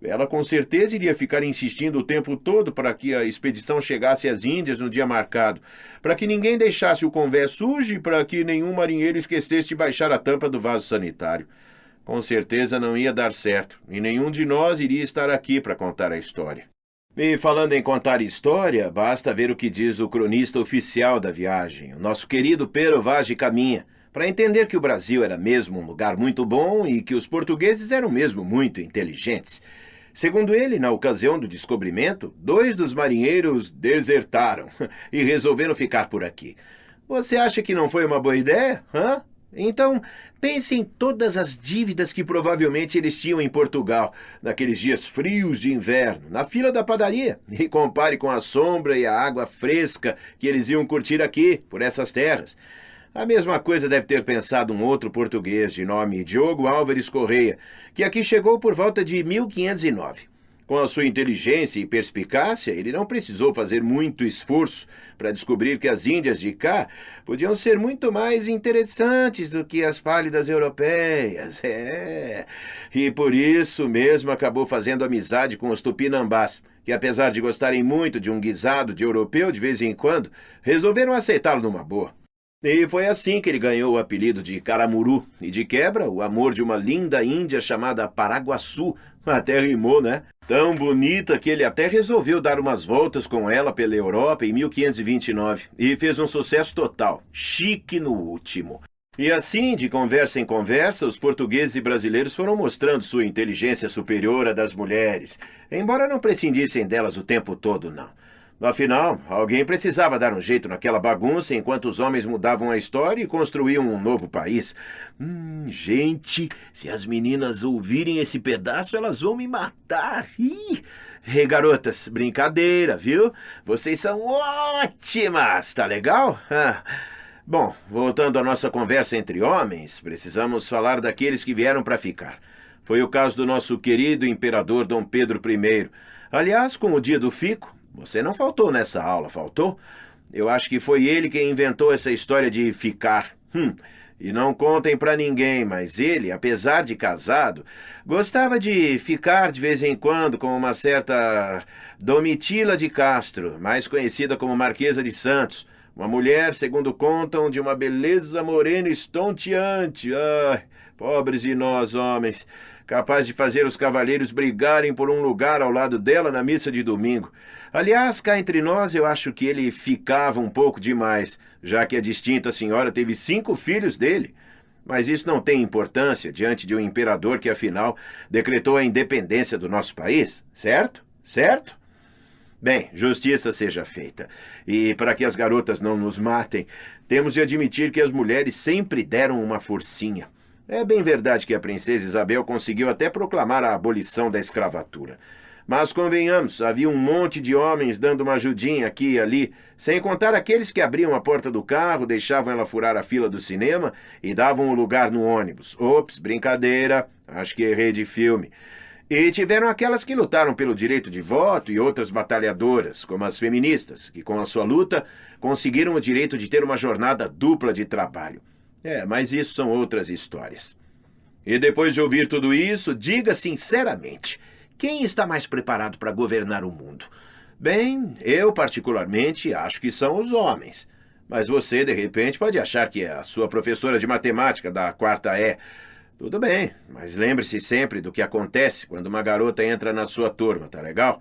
Ela com certeza iria ficar insistindo o tempo todo para que a expedição chegasse às Índias no dia marcado, para que ninguém deixasse o convés sujo e para que nenhum marinheiro esquecesse de baixar a tampa do vaso sanitário. Com certeza não ia dar certo, e nenhum de nós iria estar aqui para contar a história. E falando em contar história, basta ver o que diz o cronista oficial da viagem, o nosso querido Pero Vaz de Caminha, para entender que o Brasil era mesmo um lugar muito bom e que os portugueses eram mesmo muito inteligentes. Segundo ele, na ocasião do descobrimento, 2 dos marinheiros desertaram e resolveram ficar por aqui. Você acha que não foi uma boa ideia, hã? Então, pense em todas as dívidas que provavelmente eles tinham em Portugal, naqueles dias frios de inverno, na fila da padaria, e compare com a sombra e a água fresca que eles iam curtir aqui, por essas terras. A mesma coisa deve ter pensado um outro português de nome Diogo Álvares Correia, que aqui chegou por volta de 1509. Com a sua inteligência e perspicácia, ele não precisou fazer muito esforço para descobrir que as Índias de cá podiam ser muito mais interessantes do que as pálidas europeias. E por isso mesmo acabou fazendo amizade com os tupinambás, que apesar de gostarem muito de um guisado de europeu de vez em quando, resolveram aceitá-lo numa boa. E foi assim que ele ganhou o apelido de Caramuru, e de quebra, o amor de uma linda índia chamada Paraguaçu. Até rimou, né? Tão bonita que ele até resolveu dar umas voltas com ela pela Europa em 1529, e fez um sucesso total, chique no último. E assim, de conversa em conversa, os portugueses e brasileiros foram mostrando sua inteligência superior à das mulheres, embora não prescindissem delas o tempo todo, não. Afinal, alguém precisava dar um jeito naquela bagunça enquanto os homens mudavam a história e construíam um novo país. Gente, se as meninas ouvirem esse pedaço, elas vão me matar. Ei, garotas, brincadeira, viu? Vocês são ótimas, tá legal? Bom, voltando à nossa conversa entre homens, precisamos falar daqueles que vieram para ficar. Foi o caso do nosso querido imperador Dom Pedro I. Aliás, com o dia do fico, você não faltou nessa aula, faltou? Eu acho que foi ele quem inventou essa história de ficar. E não contem pra ninguém, mas ele, apesar de casado, gostava de ficar de vez em quando com uma certa Domitila de Castro, mais conhecida como Marquesa de Santos, uma mulher, segundo contam, de uma beleza morena estonteante. Ai, pobres de nós, homens, capaz de fazer os cavalheiros brigarem por um lugar ao lado dela na missa de domingo. Aliás, cá entre nós, eu acho que ele ficava um pouco demais, já que a distinta senhora teve 5 filhos dele. Mas isso não tem importância diante de um imperador que, afinal, decretou a independência do nosso país, certo? Certo? Bem, justiça seja feita. E para que as garotas não nos matem, temos de admitir que as mulheres sempre deram uma forcinha. É bem verdade que a princesa Isabel conseguiu até proclamar a abolição da escravatura. Mas convenhamos, havia um monte de homens dando uma ajudinha aqui e ali, sem contar aqueles que abriam a porta do carro, deixavam ela furar a fila do cinema e davam o lugar no ônibus. Ops, brincadeira, acho que errei de filme. E tiveram aquelas que lutaram pelo direito de voto e outras batalhadoras, como as feministas, que com a sua luta conseguiram o direito de ter uma jornada dupla de trabalho. Mas isso são outras histórias. E depois de ouvir tudo isso, diga sinceramente, quem está mais preparado para governar o mundo? Bem, eu particularmente acho que são os homens. Mas você, de repente, pode achar que é a sua professora de matemática da 4ª E. Tudo bem, mas lembre-se sempre do que acontece quando uma garota entra na sua turma, tá legal?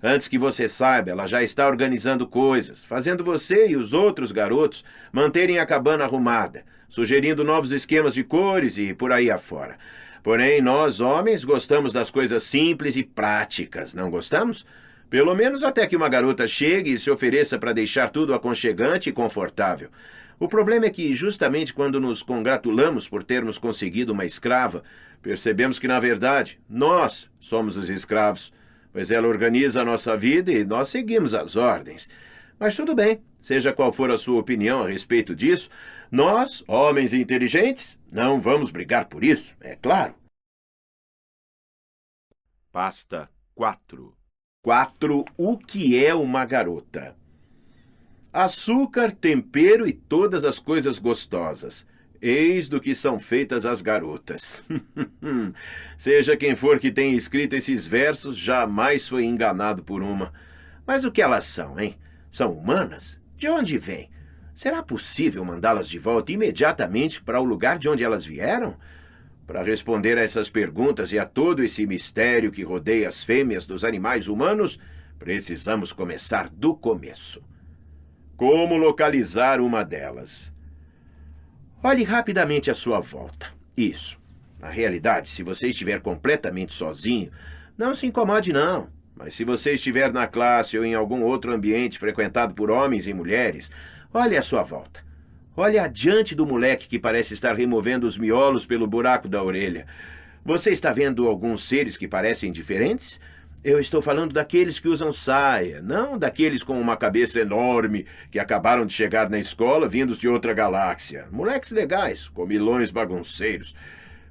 Antes que você saiba, ela já está organizando coisas, fazendo você e os outros garotos manterem a cabana arrumada, sugerindo novos esquemas de cores e por aí afora. Porém, nós, homens, gostamos das coisas simples e práticas, não gostamos? Pelo menos até que uma garota chegue e se ofereça para deixar tudo aconchegante e confortável. O problema é que, justamente quando nos congratulamos por termos conseguido uma escrava, percebemos que, na verdade, nós somos os escravos, pois ela organiza a nossa vida e nós seguimos as ordens. Mas tudo bem, seja qual for a sua opinião a respeito disso, nós, homens inteligentes, não vamos brigar por isso, é claro. Pasta 4. 4. O que é uma garota? Açúcar, tempero e todas as coisas gostosas. Eis do que são feitas as garotas. Seja quem for que tenha escrito esses versos, jamais foi enganado por uma. Mas o que elas são, hein? São humanas? De onde vêm? Será possível mandá-las de volta imediatamente para o lugar de onde elas vieram? Para responder a essas perguntas e a todo esse mistério que rodeia as fêmeas dos animais humanos, precisamos começar do começo. Como localizar uma delas? Olhe rapidamente à sua volta. Isso. Na realidade, se você estiver completamente sozinho, não se incomode não. Mas se você estiver na classe ou em algum outro ambiente frequentado por homens e mulheres, olhe à sua volta. Olhe adiante do moleque que parece estar removendo os miolos pelo buraco da orelha. Você está vendo alguns seres que parecem diferentes? Eu estou falando daqueles que usam saia, não daqueles com uma cabeça enorme que acabaram de chegar na escola vindos de outra galáxia. Moleques legais, comilões bagunceiros.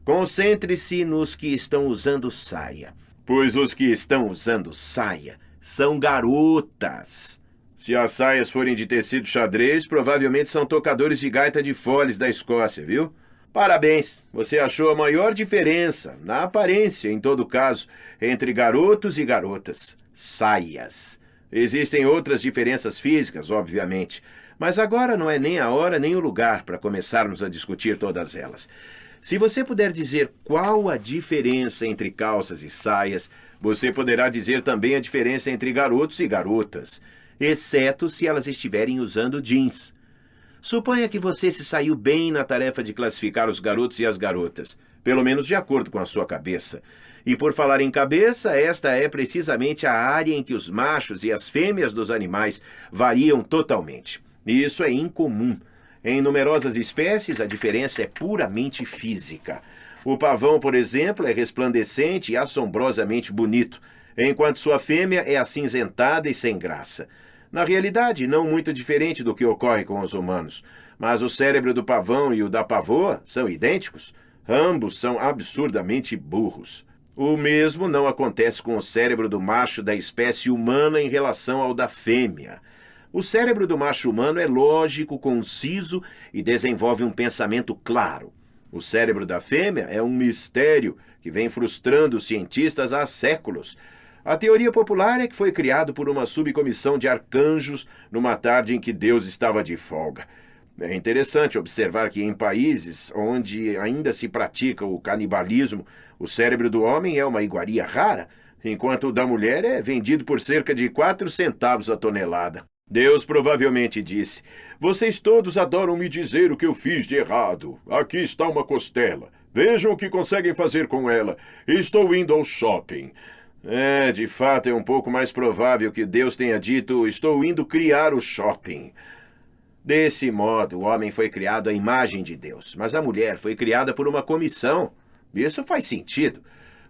Concentre-se nos que estão usando saia, pois os que estão usando saia são garotas. Se as saias forem de tecido xadrez, provavelmente são tocadores de gaita de foles da Escócia, viu? Parabéns, você achou a maior diferença, na aparência, em todo caso, entre garotos e garotas. Saias. Existem outras diferenças físicas, obviamente, mas agora não é nem a hora nem o lugar para começarmos a discutir todas elas. Se você puder dizer qual a diferença entre calças e saias, você poderá dizer também a diferença entre garotos e garotas, exceto se elas estiverem usando jeans. Suponha que você se saiu bem na tarefa de classificar os garotos e as garotas, pelo menos de acordo com a sua cabeça. E por falar em cabeça, esta é precisamente a área em que os machos e as fêmeas dos animais variam totalmente. E isso é incomum. Em numerosas espécies, a diferença é puramente física. O pavão, por exemplo, é resplandecente e assombrosamente bonito, enquanto sua fêmea é acinzentada e sem graça. Na realidade, não muito diferente do que ocorre com os humanos, mas o cérebro do pavão e o da pavoa são idênticos. Ambos são absurdamente burros. O mesmo não acontece com o cérebro do macho da espécie humana em relação ao da fêmea. O cérebro do macho humano é lógico, conciso e desenvolve um pensamento claro. O cérebro da fêmea é um mistério que vem frustrando os cientistas há séculos. A teoria popular é que foi criado por uma subcomissão de arcanjos numa tarde em que Deus estava de folga. É interessante observar que em países onde ainda se pratica o canibalismo, o cérebro do homem é uma iguaria rara, enquanto o da mulher é vendido por cerca de 4 centavos a tonelada. Deus provavelmente disse: "Vocês todos adoram me dizer o que eu fiz de errado. Aqui está uma costela. Vejam o que conseguem fazer com ela. Estou indo ao shopping." De fato é um pouco mais provável que Deus tenha dito: "Estou indo criar o shopping." Desse modo, o homem foi criado à imagem de Deus, mas a mulher foi criada por uma comissão. Isso faz sentido.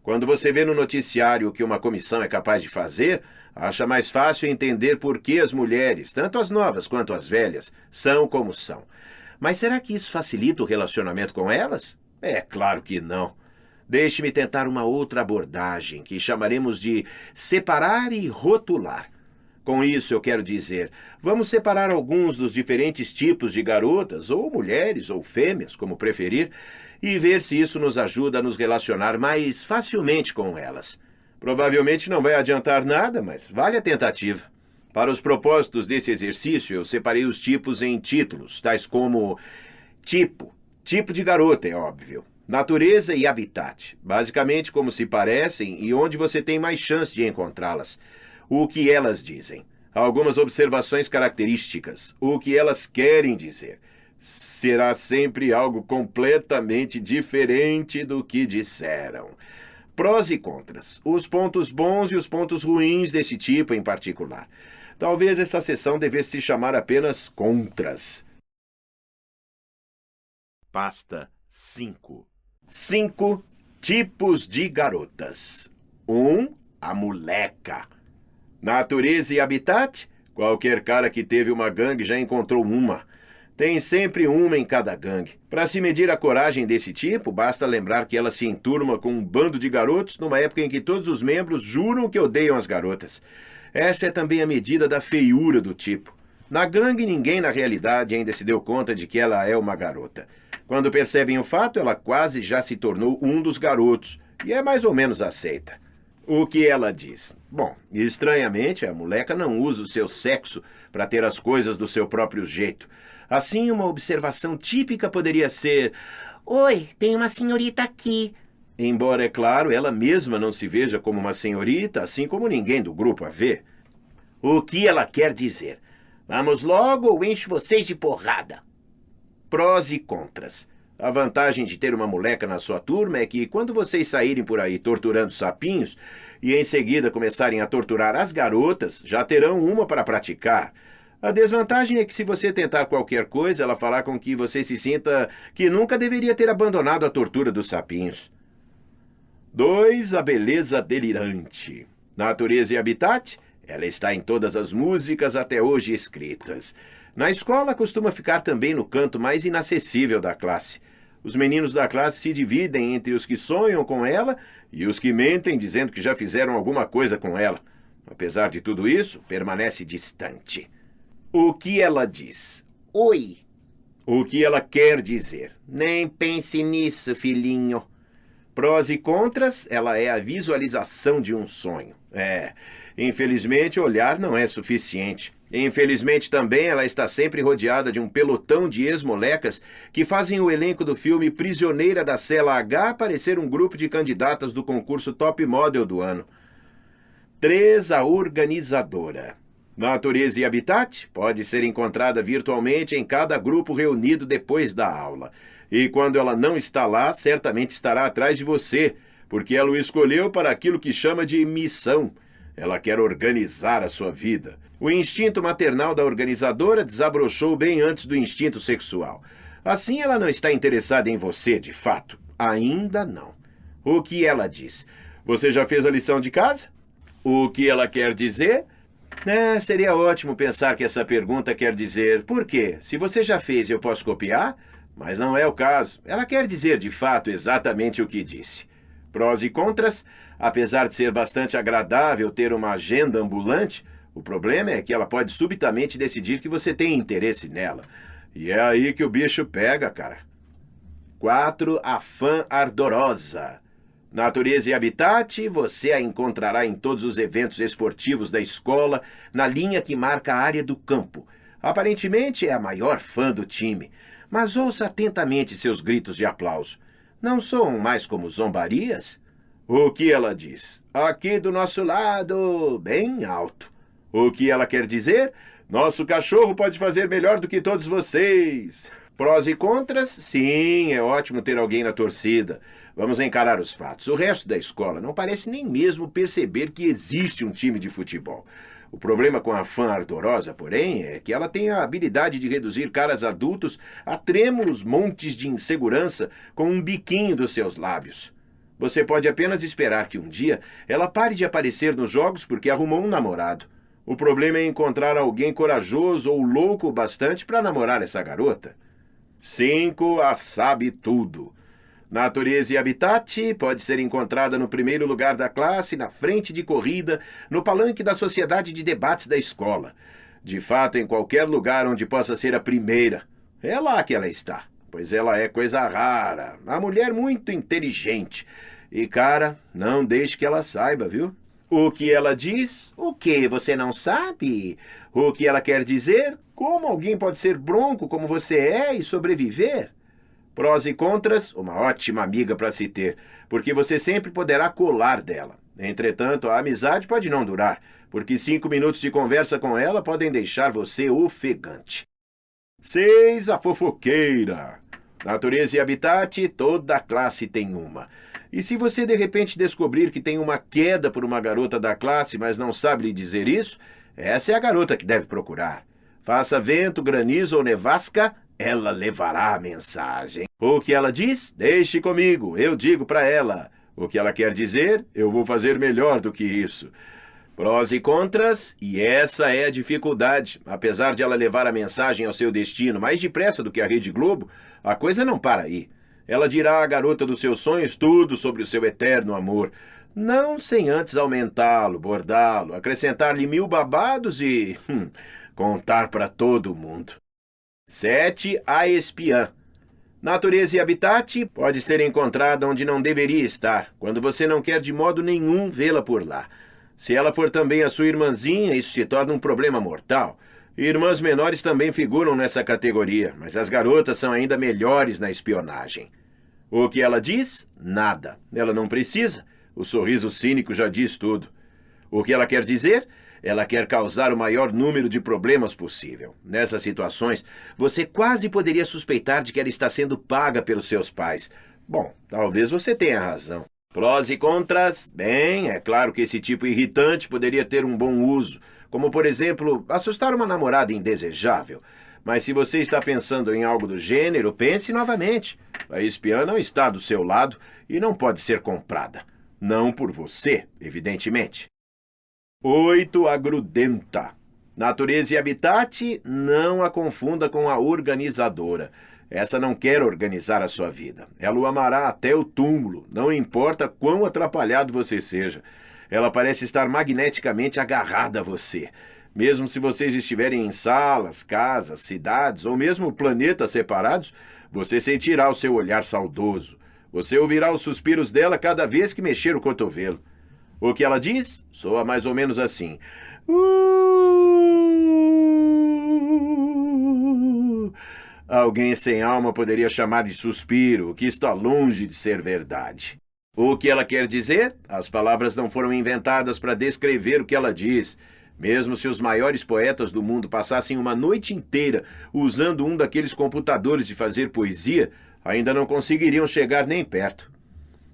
Quando você vê no noticiário o que uma comissão é capaz de fazer, acha mais fácil entender por que as mulheres, tanto as novas quanto as velhas, são como são. Mas será que isso facilita o relacionamento com elas? É claro que não. Deixe-me tentar uma outra abordagem, que chamaremos de separar e rotular. Com isso eu quero dizer, vamos separar alguns dos diferentes tipos de garotas, ou mulheres, ou fêmeas, como preferir, e ver se isso nos ajuda a nos relacionar mais facilmente com elas. Provavelmente não vai adiantar nada, mas vale a tentativa. Para os propósitos desse exercício, eu separei os tipos em títulos, tais como tipo de garota, é óbvio, natureza e habitat, basicamente como se parecem e onde você tem mais chance de encontrá-las. O que elas dizem, algumas observações características, o que elas querem dizer. Será sempre algo completamente diferente do que disseram. Prós e contras, os pontos bons e os pontos ruins desse tipo em particular. Talvez essa sessão devesse se chamar apenas contras. Pasta 5. 5 tipos de garotas. 1. A moleca. Natureza e habitat? Qualquer cara que teve uma gangue já encontrou uma. Tem sempre uma em cada gangue. Para se medir a coragem desse tipo, basta lembrar que ela se enturma com um bando de garotos numa época em que todos os membros juram que odeiam as garotas. Essa é também a medida da feiura do tipo. Na gangue, ninguém na realidade ainda se deu conta de que ela é uma garota. Quando percebem o fato, ela quase já se tornou um dos garotos, e é mais ou menos aceita. O que ela diz? Bom, estranhamente, a moleca não usa o seu sexo para ter as coisas do seu próprio jeito. Assim, uma observação típica poderia ser: Oi, tem uma senhorita aqui. Embora, é claro, ela mesma não se veja como uma senhorita, assim como ninguém do grupo a vê. O que ela quer dizer? Vamos logo ou encho vocês de porrada. Prós e contras. A vantagem de ter uma moleca na sua turma é que, quando vocês saírem por aí torturando sapinhos e em seguida começarem a torturar as garotas, já terão uma para praticar. A desvantagem é que, se você tentar qualquer coisa, ela fará com que você se sinta que nunca deveria ter abandonado a tortura dos sapinhos. 2. A beleza delirante. Natureza e habitat? Ela está em todas as músicas até hoje escritas. Na escola, costuma ficar também no canto mais inacessível da classe. Os meninos da classe se dividem entre os que sonham com ela e os que mentem dizendo que já fizeram alguma coisa com ela. Apesar de tudo isso, permanece distante. O que ela diz? Oi. O que ela quer dizer? Nem pense nisso, filhinho. Prós e contras, ela é a visualização de um sonho. Infelizmente, olhar não é suficiente. Infelizmente também ela está sempre rodeada de um pelotão de ex-molecas que fazem o elenco do filme Prisioneira da Cela H parecer um grupo de candidatas do concurso Top Model do ano. 3. A organizadora. Natureza e habitat pode ser encontrada virtualmente em cada grupo reunido depois da aula. E quando ela não está lá, certamente estará atrás de você, porque ela o escolheu para aquilo que chama de missão. Ela quer organizar a sua vida. O instinto maternal da organizadora desabrochou bem antes do instinto sexual. Assim, ela não está interessada em você, de fato. Ainda não. O que ela diz? Você já fez a lição de casa? O que ela quer dizer? Seria ótimo pensar que essa pergunta quer dizer: por quê? Se você já fez, eu posso copiar? Mas não é o caso. Ela quer dizer, de fato, exatamente o que disse. Prós e contras: apesar de ser bastante agradável ter uma agenda ambulante, o problema é que ela pode subitamente decidir que você tem interesse nela. E é aí que o bicho pega, cara. 4. A fã ardorosa. Natureza e habitat, você a encontrará em todos os eventos esportivos da escola, na linha que marca a área do campo. Aparentemente é a maior fã do time, mas ouça atentamente seus gritos de aplauso. Não soam mais como zombarias? O que ela diz? Aqui do nosso lado, bem alto. O que ela quer dizer? Nosso cachorro pode fazer melhor do que todos vocês. Prós e contras? Sim, é ótimo ter alguém na torcida. Vamos encarar os fatos. O resto da escola não parece nem mesmo perceber que existe um time de futebol. O problema com a fã ardorosa, porém, é que ela tem a habilidade de reduzir caras adultos a trêmulos montes de insegurança com um biquinho dos seus lábios. Você pode apenas esperar que um dia ela pare de aparecer nos jogos porque arrumou um namorado. O problema é encontrar alguém corajoso ou louco o bastante para namorar essa garota. 5. A sabe tudo. Natureza e Habitat pode ser encontrada no primeiro lugar da classe, na frente de corrida, no palanque da sociedade de debates da escola. De fato, em qualquer lugar onde possa ser a primeira. É lá que ela está, pois ela é coisa rara, uma mulher muito inteligente. E, cara, não deixe que ela saiba, viu? O que ela diz? O que você não sabe? O que ela quer dizer? Como alguém pode ser bronco como você é e sobreviver? Prós e contras, uma ótima amiga para se ter, porque você sempre poderá colar dela. Entretanto, a amizade pode não durar, porque 5 minutos de conversa com ela podem deixar você ofegante. 6. A fofoqueira. Natureza e Habitat, toda classe tem uma. E se você de repente descobrir que tem uma queda por uma garota da classe, mas não sabe lhe dizer isso, essa é a garota que deve procurar. Faça vento, granizo ou nevasca, ela levará a mensagem. O que ela diz? Deixe comigo, eu digo para ela. O que ela quer dizer? Eu vou fazer melhor do que isso. Prós e contras, e essa é a dificuldade. Apesar de ela levar a mensagem ao seu destino mais depressa do que a Rede Globo, a coisa não para aí. Ela dirá à garota dos seus sonhos tudo sobre o seu eterno amor. Não sem antes aumentá-lo, bordá-lo, acrescentar-lhe 1000 babados e contar para todo mundo. 7. A espiã. Natureza e Habitat pode ser encontrada onde não deveria estar, quando você não quer de modo nenhum vê-la por lá. Se ela for também a sua irmãzinha, isso se torna um problema mortal. Irmãs menores também figuram nessa categoria, mas as garotas são ainda melhores na espionagem. O que ela diz? Nada. Ela não precisa. O sorriso cínico já diz tudo. O que ela quer dizer? Ela quer causar o maior número de problemas possível. Nessas situações, você quase poderia suspeitar de que ela está sendo paga pelos seus pais. Bom, talvez você tenha razão. Prós e contras? Bem, é claro que esse tipo irritante poderia ter um bom uso, como, por exemplo, assustar uma namorada indesejável. Mas se você está pensando em algo do gênero, pense novamente. A espiã não está do seu lado e não pode ser comprada. Não por você, evidentemente. 8. A grudenta. Natureza e Habitat, não a confunda com a organizadora. Essa não quer organizar a sua vida. Ela o amará até o túmulo, não importa quão atrapalhado você seja. Ela parece estar magneticamente agarrada a você. Mesmo se vocês estiverem em salas, casas, cidades ou mesmo planetas separados, você sentirá o seu olhar saudoso. Você ouvirá os suspiros dela cada vez que mexer o cotovelo. O que ela diz? Soa mais ou menos assim. Alguém sem alma poderia chamar de suspiro, o que está longe de ser verdade. O que ela quer dizer? As palavras não foram inventadas para descrever o que ela diz. Mesmo se os maiores poetas do mundo passassem uma noite inteira usando um daqueles computadores de fazer poesia, ainda não conseguiriam chegar nem perto.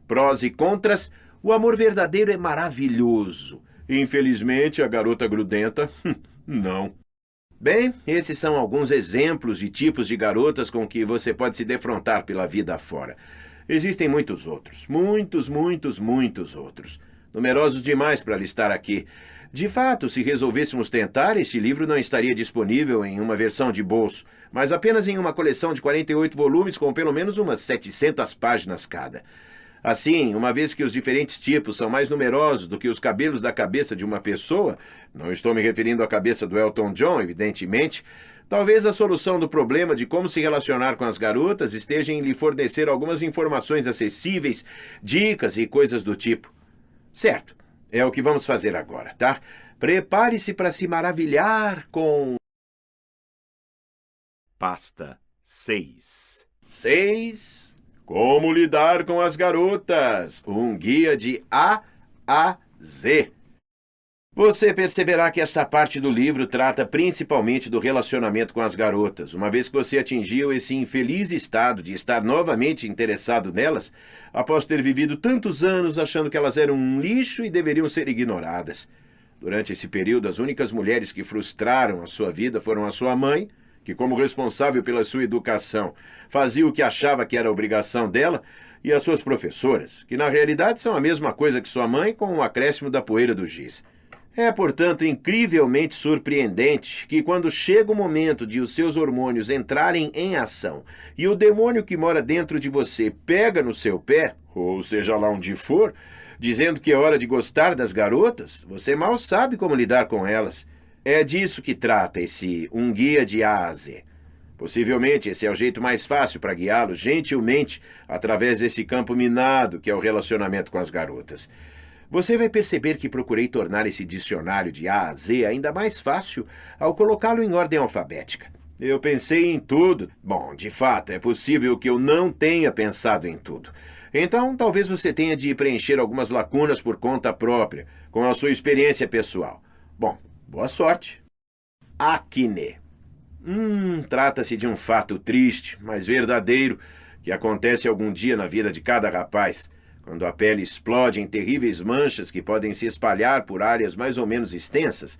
Prós e contras, o amor verdadeiro é maravilhoso. Infelizmente, a garota grudenta, não. Bem, esses são alguns exemplos de tipos de garotas com que você pode se defrontar pela vida afora. Existem muitos outros, muitos outros. Numerosos demais para listar aqui. De fato, se resolvêssemos tentar, este livro não estaria disponível em uma versão de bolso, mas apenas em uma coleção de 48 volumes com pelo menos umas 700 páginas cada. Assim, uma vez que os diferentes tipos são mais numerosos do que os cabelos da cabeça de uma pessoa, não estou me referindo à cabeça do Elton John, evidentemente, talvez a solução do problema de como se relacionar com as garotas esteja em lhe fornecer algumas informações acessíveis, dicas e coisas do tipo. Certo, é o que vamos fazer agora, tá? Prepare-se para se maravilhar com... Pasta 6. 6. Como lidar com as garotas? Um guia de A a Z. Você perceberá que esta parte do livro trata principalmente do relacionamento com as garotas, uma vez que você atingiu esse infeliz estado de estar novamente interessado nelas, após ter vivido tantos anos achando que elas eram um lixo e deveriam ser ignoradas. Durante esse período, as únicas mulheres que frustraram a sua vida foram a sua mãe, que, como responsável pela sua educação, fazia o que achava que era obrigação dela, e as suas professoras, que na realidade são a mesma coisa que sua mãe com o acréscimo da poeira do giz. É, portanto, incrivelmente surpreendente que quando chega o momento de os seus hormônios entrarem em ação e o demônio que mora dentro de você pega no seu pé, ou seja lá onde for, dizendo que é hora de gostar das garotas, você mal sabe como lidar com elas. É disso que trata esse Um Guia de A a Z. Possivelmente esse é o jeito mais fácil para guiá-lo gentilmente através desse campo minado que é o relacionamento com as garotas. Você vai perceber que procurei tornar esse dicionário de A a Z ainda mais fácil ao colocá-lo em ordem alfabética. Eu pensei em tudo. Bom, de fato, é possível que eu não tenha pensado em tudo. Então, talvez você tenha de preencher algumas lacunas por conta própria, com a sua experiência pessoal. Bom, boa sorte. Acne. Trata-se de um fato triste, mas verdadeiro, que acontece algum dia na vida de cada rapaz, quando a pele explode em terríveis manchas que podem se espalhar por áreas mais ou menos extensas.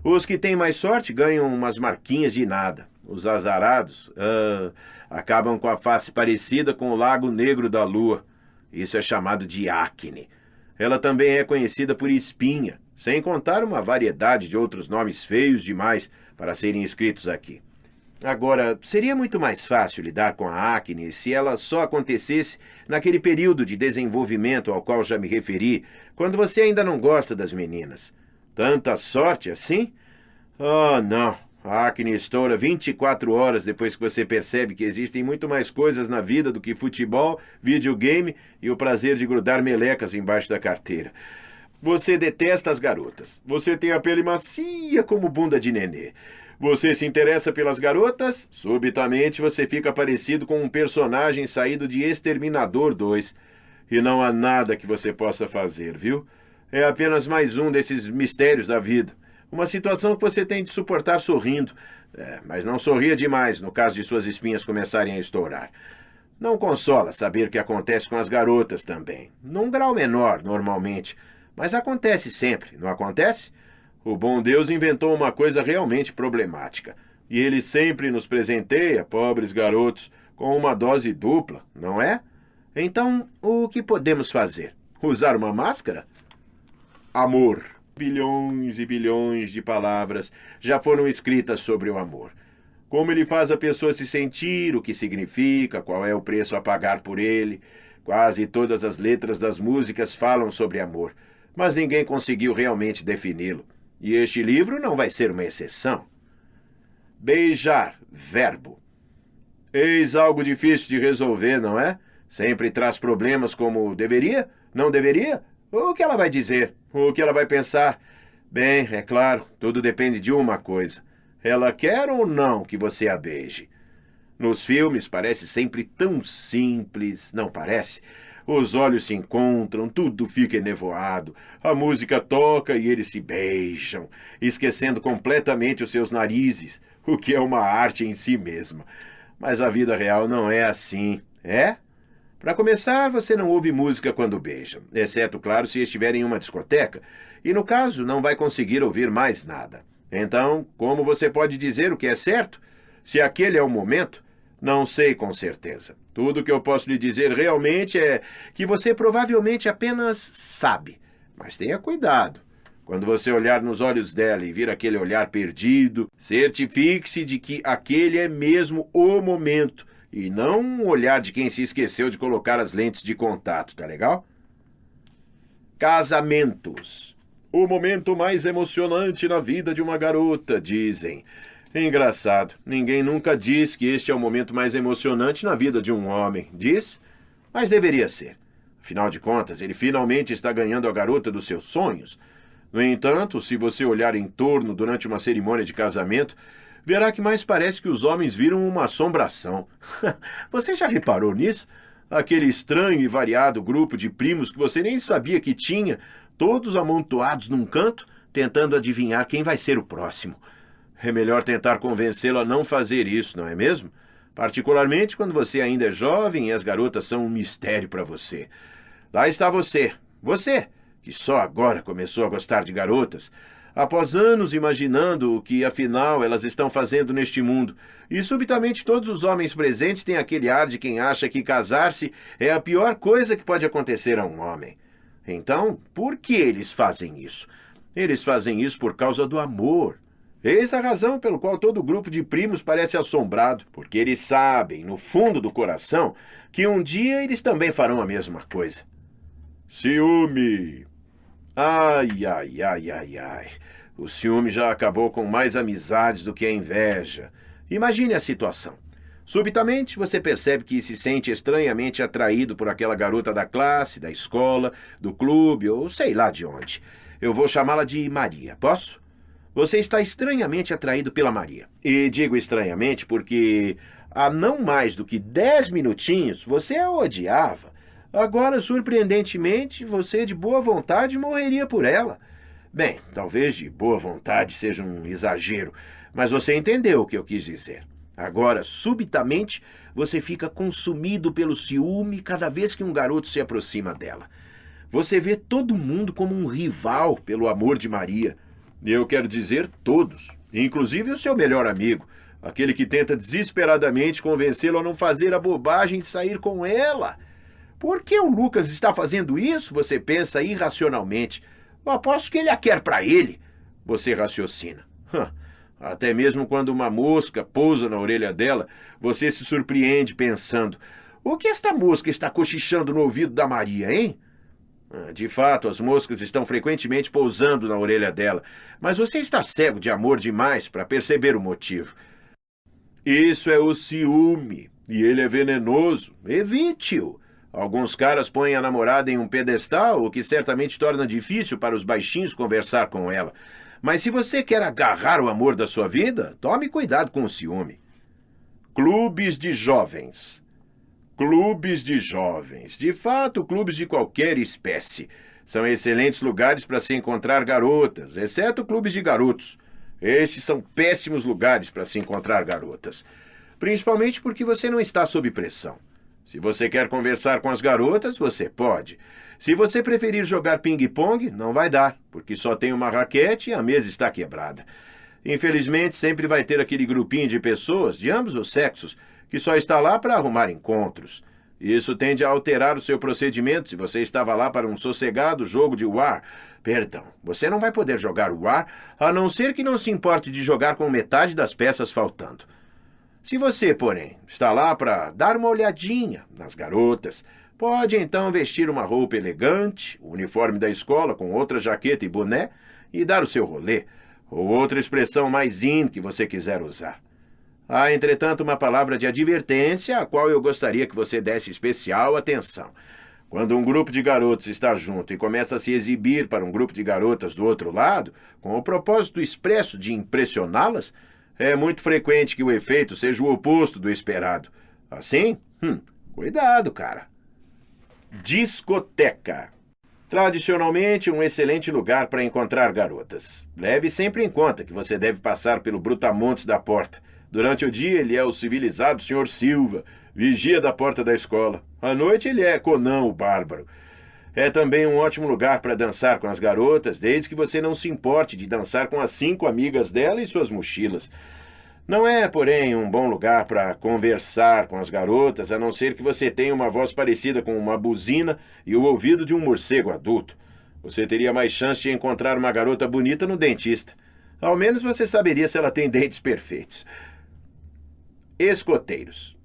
Os que têm mais sorte ganham umas marquinhas de nada. Os azarados acabam com a face parecida com o Lago Negro da Lua. Isso é chamado de acne. Ela também é conhecida por espinha, sem contar uma variedade de outros nomes feios demais para serem escritos aqui. Agora, seria muito mais fácil lidar com a acne se ela só acontecesse naquele período de desenvolvimento ao qual já me referi, quando você ainda não gosta das meninas. Tanta sorte assim? Oh, não. A acne estoura 24 horas depois que você percebe que existem muito mais coisas na vida do que futebol, videogame e o prazer de grudar melecas embaixo da carteira. Você detesta as garotas. Você tem a pele macia como bunda de nenê. Você se interessa pelas garotas? Subitamente você fica parecido com um personagem saído de Exterminador 2. E não há nada que você possa fazer, viu? É apenas mais um desses mistérios da vida. Uma situação que você tem de suportar sorrindo. Mas não sorria demais no caso de suas espinhas começarem a estourar. Não consola saber que acontece com as garotas também. Num grau menor, normalmente. Mas acontece sempre, não acontece? O bom Deus inventou uma coisa realmente problemática. E ele sempre nos presenteia, pobres garotos, com uma dose dupla, não é? Então, o que podemos fazer? Usar uma máscara? Amor. Bilhões e bilhões de palavras já foram escritas sobre o amor. Como ele faz a pessoa se sentir, o que significa, qual é o preço a pagar por ele. Quase todas as letras das músicas falam sobre amor, mas ninguém conseguiu realmente defini-lo. E este livro não vai ser uma exceção. Beijar, verbo. Eis algo difícil de resolver, não é? Sempre traz problemas como deveria, não deveria? O que ela vai dizer? O que ela vai pensar? Bem, é claro, tudo depende de uma coisa. Ela quer ou não que você a beije? Nos filmes parece sempre tão simples, não parece? Os olhos se encontram, tudo fica enevoado, a música toca e eles se beijam, esquecendo completamente os seus narizes, o que é uma arte em si mesma. Mas a vida real não é assim, é? Para começar, você não ouve música quando beija, exceto, claro, se estiver em uma discoteca, e no caso não vai conseguir ouvir mais nada. Então, como você pode dizer o que é certo? Se aquele é o momento, não sei com certeza. Tudo que eu posso lhe dizer realmente é que você provavelmente apenas sabe. Mas tenha cuidado. Quando você olhar nos olhos dela e vir aquele olhar perdido, certifique-se de que aquele é mesmo o momento e não um olhar de quem se esqueceu de colocar as lentes de contato, tá legal? Casamentos. O momento mais emocionante na vida de uma garota, dizem. Engraçado, ninguém nunca diz que este é o momento mais emocionante na vida de um homem. Diz? Mas deveria ser. Afinal de contas, ele finalmente está ganhando a garota dos seus sonhos. No entanto, se você olhar em torno durante uma cerimônia de casamento, verá que mais parece que os homens viram uma assombração. Você já reparou nisso? Aquele estranho e variado grupo de primos que você nem sabia que tinha, todos amontoados num canto, tentando adivinhar quem vai ser o próximo. É melhor tentar convencê-lo a não fazer isso, não é mesmo? Particularmente quando você ainda é jovem e as garotas são um mistério para você. Lá está você, que só agora começou a gostar de garotas. após anos imaginando o que, afinal, elas estão fazendo neste mundo. E, subitamente, todos os homens presentes têm aquele ar de quem acha que casar-se é a pior coisa que pode acontecer a um homem. Então, por que eles fazem isso? Eles fazem isso por causa do amor. Eis a razão pelo qual todo grupo de primos parece assombrado, porque eles sabem, no fundo do coração, que um dia eles também farão a mesma coisa. Ciúme! Ai, ai, ai, ai, ai. O ciúme já acabou com mais amizades do que a inveja. Imagine a situação. Subitamente, você percebe que se sente estranhamente atraído por aquela garota da classe, da escola, do clube ou sei lá de onde. Eu vou chamá-la de Maria, posso? Você está estranhamente atraído pela Maria. E digo estranhamente porque há não mais do que 10 minutinhos você a odiava. Agora, surpreendentemente, você de boa vontade morreria por ela. Bem, talvez de boa vontade seja um exagero, mas você entendeu o que eu quis dizer. Agora, subitamente, você fica consumido pelo ciúme cada vez que um garoto se aproxima dela. Você vê todo mundo como um rival pelo amor de Maria. Eu quero dizer todos, inclusive o seu melhor amigo, aquele que tenta desesperadamente convencê-lo a não fazer a bobagem de sair com ela. Por que o Lucas está fazendo isso? Você pensa irracionalmente. Eu aposto que ele a quer para ele. Você raciocina. Até mesmo quando uma mosca pousa na orelha dela, você se surpreende pensando: o que esta mosca está cochichando no ouvido da Maria, hein? De fato, as moscas estão frequentemente pousando na orelha dela, mas você está cego de amor demais para perceber o motivo. Isso é o ciúme, e ele é venenoso. Evite-o. Alguns caras põem a namorada em um pedestal, o que certamente torna difícil para os baixinhos conversar com ela. Mas se você quer agarrar o amor da sua vida, tome cuidado com o ciúme. Clubes de jovens. Clubes de jovens. De fato, clubes de qualquer espécie. São excelentes lugares para se encontrar garotas, exceto clubes de garotos. Estes são péssimos lugares para se encontrar garotas. Principalmente porque você não está sob pressão. Se você quer conversar com as garotas, você pode. Se você preferir jogar ping-pong, não vai dar, porque só tem uma raquete e a mesa está quebrada. Infelizmente, sempre vai ter aquele grupinho de pessoas, de ambos os sexos, que só está lá para arrumar encontros. Isso tende a alterar o seu procedimento se você estava lá para um sossegado jogo de war. Perdão, você não vai poder jogar war, a não ser que não se importe de jogar com metade das peças faltando. Se você, porém, está lá para dar uma olhadinha nas garotas, pode então vestir uma roupa elegante, o uniforme da escola com outra jaqueta e boné, e dar o seu rolê, ou outra expressão mais in que você quiser usar. Há, entretanto, uma palavra de advertência a qual eu gostaria que você desse especial atenção. Quando um grupo de garotos está junto e começa a se exibir para um grupo de garotas do outro lado, com o propósito expresso de impressioná-las, é muito frequente que o efeito seja o oposto do esperado. Assim, cuidado, cara. Discoteca. Tradicionalmente, um excelente lugar para encontrar garotas. Leve sempre em conta que você deve passar pelo brutamontes da porta. Durante o dia, ele é o civilizado Sr. Silva, vigia da porta da escola. À noite, ele é Conan, o bárbaro. É também um ótimo lugar para dançar com as garotas, desde que você não se importe de dançar com as 5 amigas dela e suas mochilas. Não é, porém, um bom lugar para conversar com as garotas, a não ser que você tenha uma voz parecida com uma buzina e o ouvido de um morcego adulto. Você teria mais chance de encontrar uma garota bonita no dentista. Ao menos você saberia se ela tem dentes perfeitos. Escoteiros.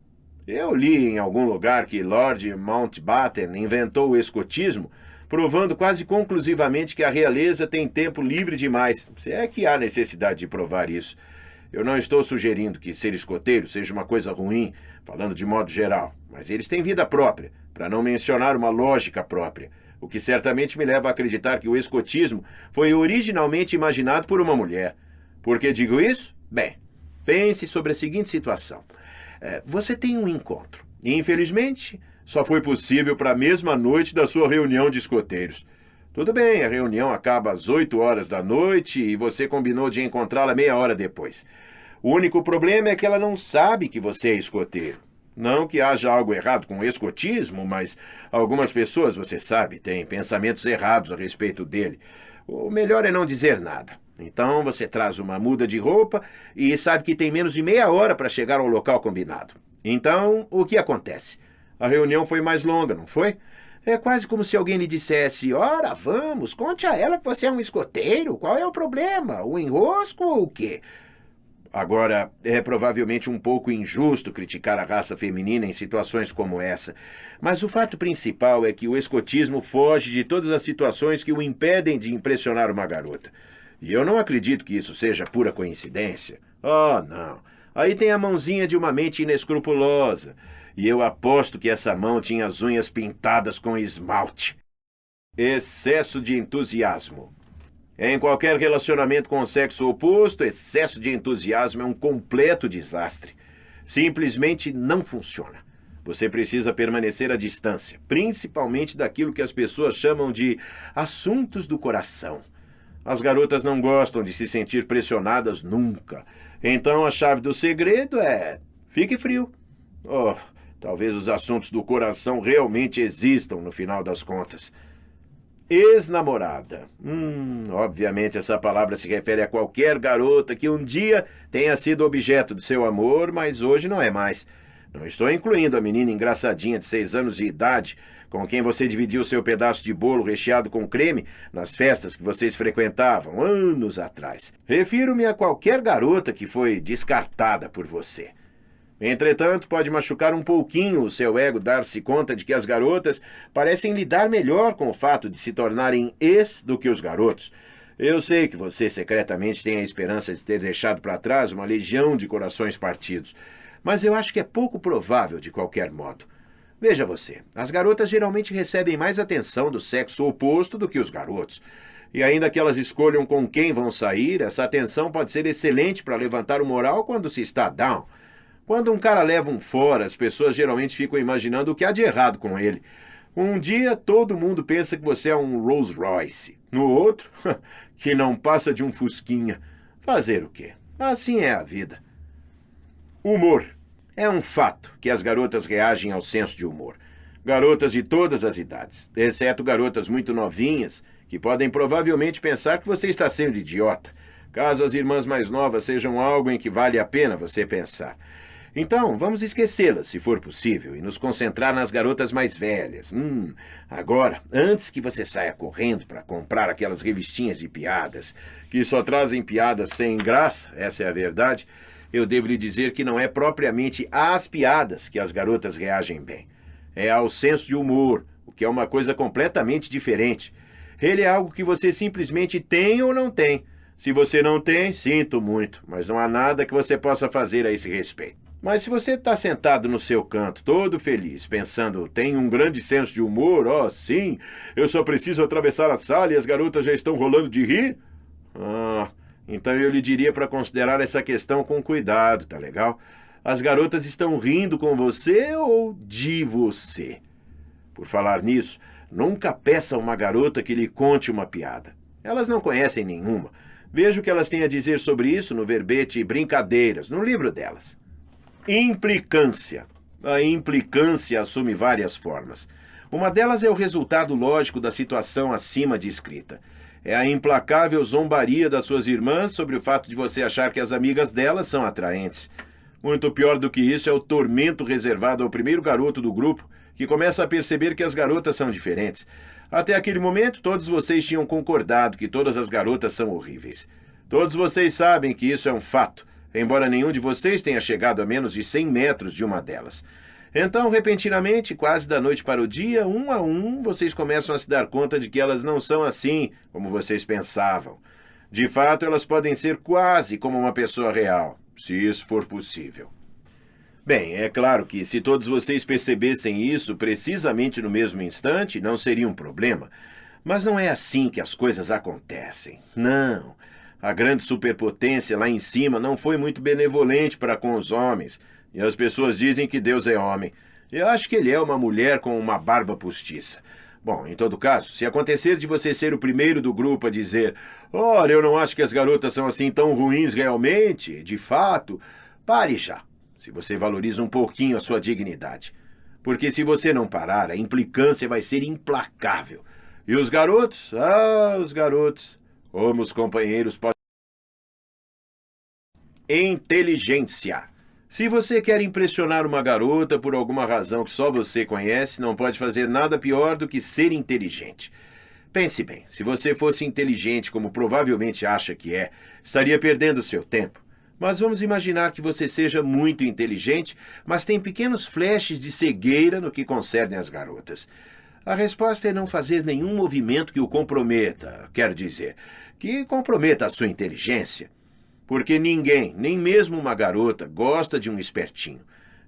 Eu li em algum lugar que Lord Mountbatten inventou o escotismo, provando quase conclusivamente que a realeza tem tempo livre demais, se é que há necessidade de provar isso. Eu não estou sugerindo que ser escoteiro seja uma coisa ruim, falando de modo geral, mas eles têm vida própria, para não mencionar uma lógica própria, o que certamente me leva a acreditar que o escotismo foi originalmente imaginado por uma mulher. Por que digo isso? Bem, pense sobre a seguinte situação. Você tem um encontro, e infelizmente só foi possível para a mesma noite da sua reunião de escoteiros. Tudo bem, a reunião acaba às 8 horas da noite e você combinou de encontrá-la meia hora depois. O único problema é que ela não sabe que você é escoteiro. Não que haja algo errado com o escotismo, mas algumas pessoas, você sabe, têm pensamentos errados a respeito dele. O melhor é não dizer nada. Então você traz uma muda de roupa e sabe que tem menos de meia hora para chegar ao local combinado. Então, o que acontece? A reunião foi mais longa, não foi? É quase como se alguém lhe dissesse: ora, vamos, conte a ela que você é um escoteiro. Qual é o problema? O enrosco ou o quê? Agora, é provavelmente um pouco injusto criticar a raça feminina em situações como essa, mas o fato principal é que o escotismo foge de todas as situações que o impedem de impressionar uma garota. E eu não acredito que isso seja pura coincidência. Oh, não. Aí tem a mãozinha de uma mente inescrupulosa. E eu aposto que essa mão tinha as unhas pintadas com esmalte. Excesso de entusiasmo. Em qualquer relacionamento com o sexo oposto, excesso de entusiasmo é um completo desastre. Simplesmente não funciona. Você precisa permanecer à distância, principalmente daquilo que as pessoas chamam de assuntos do coração. As garotas não gostam de se sentir pressionadas nunca. Então a chave do segredo é: fique frio. Oh, talvez os assuntos do coração realmente existam no final das contas. Ex-namorada. Obviamente essa palavra se refere a qualquer garota que um dia tenha sido objeto de seu amor, mas hoje não é mais. Não estou incluindo a menina engraçadinha de 6 anos de idade, com quem você dividiu seu pedaço de bolo recheado com creme nas festas que vocês frequentavam anos atrás. Refiro-me a qualquer garota que foi descartada por você. Entretanto, pode machucar um pouquinho o seu ego dar-se conta de que as garotas parecem lidar melhor com o fato de se tornarem ex do que os garotos. Eu sei que você secretamente tem a esperança de ter deixado para trás uma legião de corações partidos, mas eu acho que é pouco provável de qualquer modo. Veja você, as garotas geralmente recebem mais atenção do sexo oposto do que os garotos. E ainda que elas escolham com quem vão sair, essa atenção pode ser excelente para levantar o moral quando se está down. Quando um cara leva um fora, as pessoas geralmente ficam imaginando o que há de errado com ele. Um dia, todo mundo pensa que você é um Rolls Royce. No outro, que não passa de um fusquinha. Fazer o quê? Assim é a vida. Humor. É um fato que as garotas reagem ao senso de humor. Garotas de todas as idades, exceto garotas muito novinhas, que podem provavelmente pensar que você está sendo idiota, caso as irmãs mais novas sejam algo em que vale a pena você pensar. Então, vamos esquecê-las, se for possível, e nos concentrar nas garotas mais velhas. Agora, antes que você saia correndo para comprar aquelas revistinhas de piadas, que só trazem piadas sem graça, essa é a verdade, eu devo lhe dizer que não é propriamente às piadas que as garotas reagem bem. É ao senso de humor, o que é uma coisa completamente diferente. Ele é algo que você simplesmente tem ou não tem. Se você não tem, sinto muito, mas não há nada que você possa fazer a esse respeito. Mas se você está sentado no seu canto, todo feliz, pensando, tem um grande senso de humor, sim, eu só preciso atravessar a sala e as garotas já estão rolando de rir? Então eu lhe diria para considerar essa questão com cuidado, tá legal? As garotas estão rindo com você ou de você? Por falar nisso, nunca peça a uma garota que lhe conte uma piada. Elas não conhecem nenhuma. Veja o que elas têm a dizer sobre isso no verbete Brincadeiras, no livro delas. Implicância. A implicância assume várias formas. Uma delas é o resultado lógico da situação acima descrita. É a implacável zombaria das suas irmãs sobre o fato de você achar que as amigas delas são atraentes. Muito pior do que isso é o tormento reservado ao primeiro garoto do grupo, que começa a perceber que as garotas são diferentes. Até aquele momento, todos vocês tinham concordado que todas as garotas são horríveis. Todos vocês sabem que isso é um fato, embora nenhum de vocês tenha chegado a menos de 100 metros de uma delas. Então, repentinamente, quase da noite para o dia, um a um, vocês começam a se dar conta de que elas não são assim como vocês pensavam. De fato, elas podem ser quase como uma pessoa real, se isso for possível. Bem, é claro que se todos vocês percebessem isso precisamente no mesmo instante, não seria um problema. Mas não é assim que as coisas acontecem. Não. A grande superpotência lá em cima não foi muito benevolente para com os homens. E as pessoas dizem que Deus é homem. Eu acho que ele é uma mulher com uma barba postiça. Bom, em todo caso, se acontecer de você ser o primeiro do grupo a dizer: olha, eu não acho que as garotas são assim tão ruins realmente, de fato, pare já, se você valoriza um pouquinho a sua dignidade. Porque se você não parar, a implicância vai ser implacável. E os garotos? Os garotos, como os companheiros podem Inteligência. Se você quer impressionar uma garota por alguma razão que só você conhece, não pode fazer nada pior do que ser inteligente. Pense bem, se você fosse inteligente como provavelmente acha que é, estaria perdendo seu tempo. Mas vamos imaginar que você seja muito inteligente, mas tem pequenos flashes de cegueira no que concerne às garotas. A resposta é não fazer nenhum movimento que o comprometa, quero dizer, que comprometa a sua inteligência. Porque ninguém, nem mesmo uma garota, gosta de um espertinho.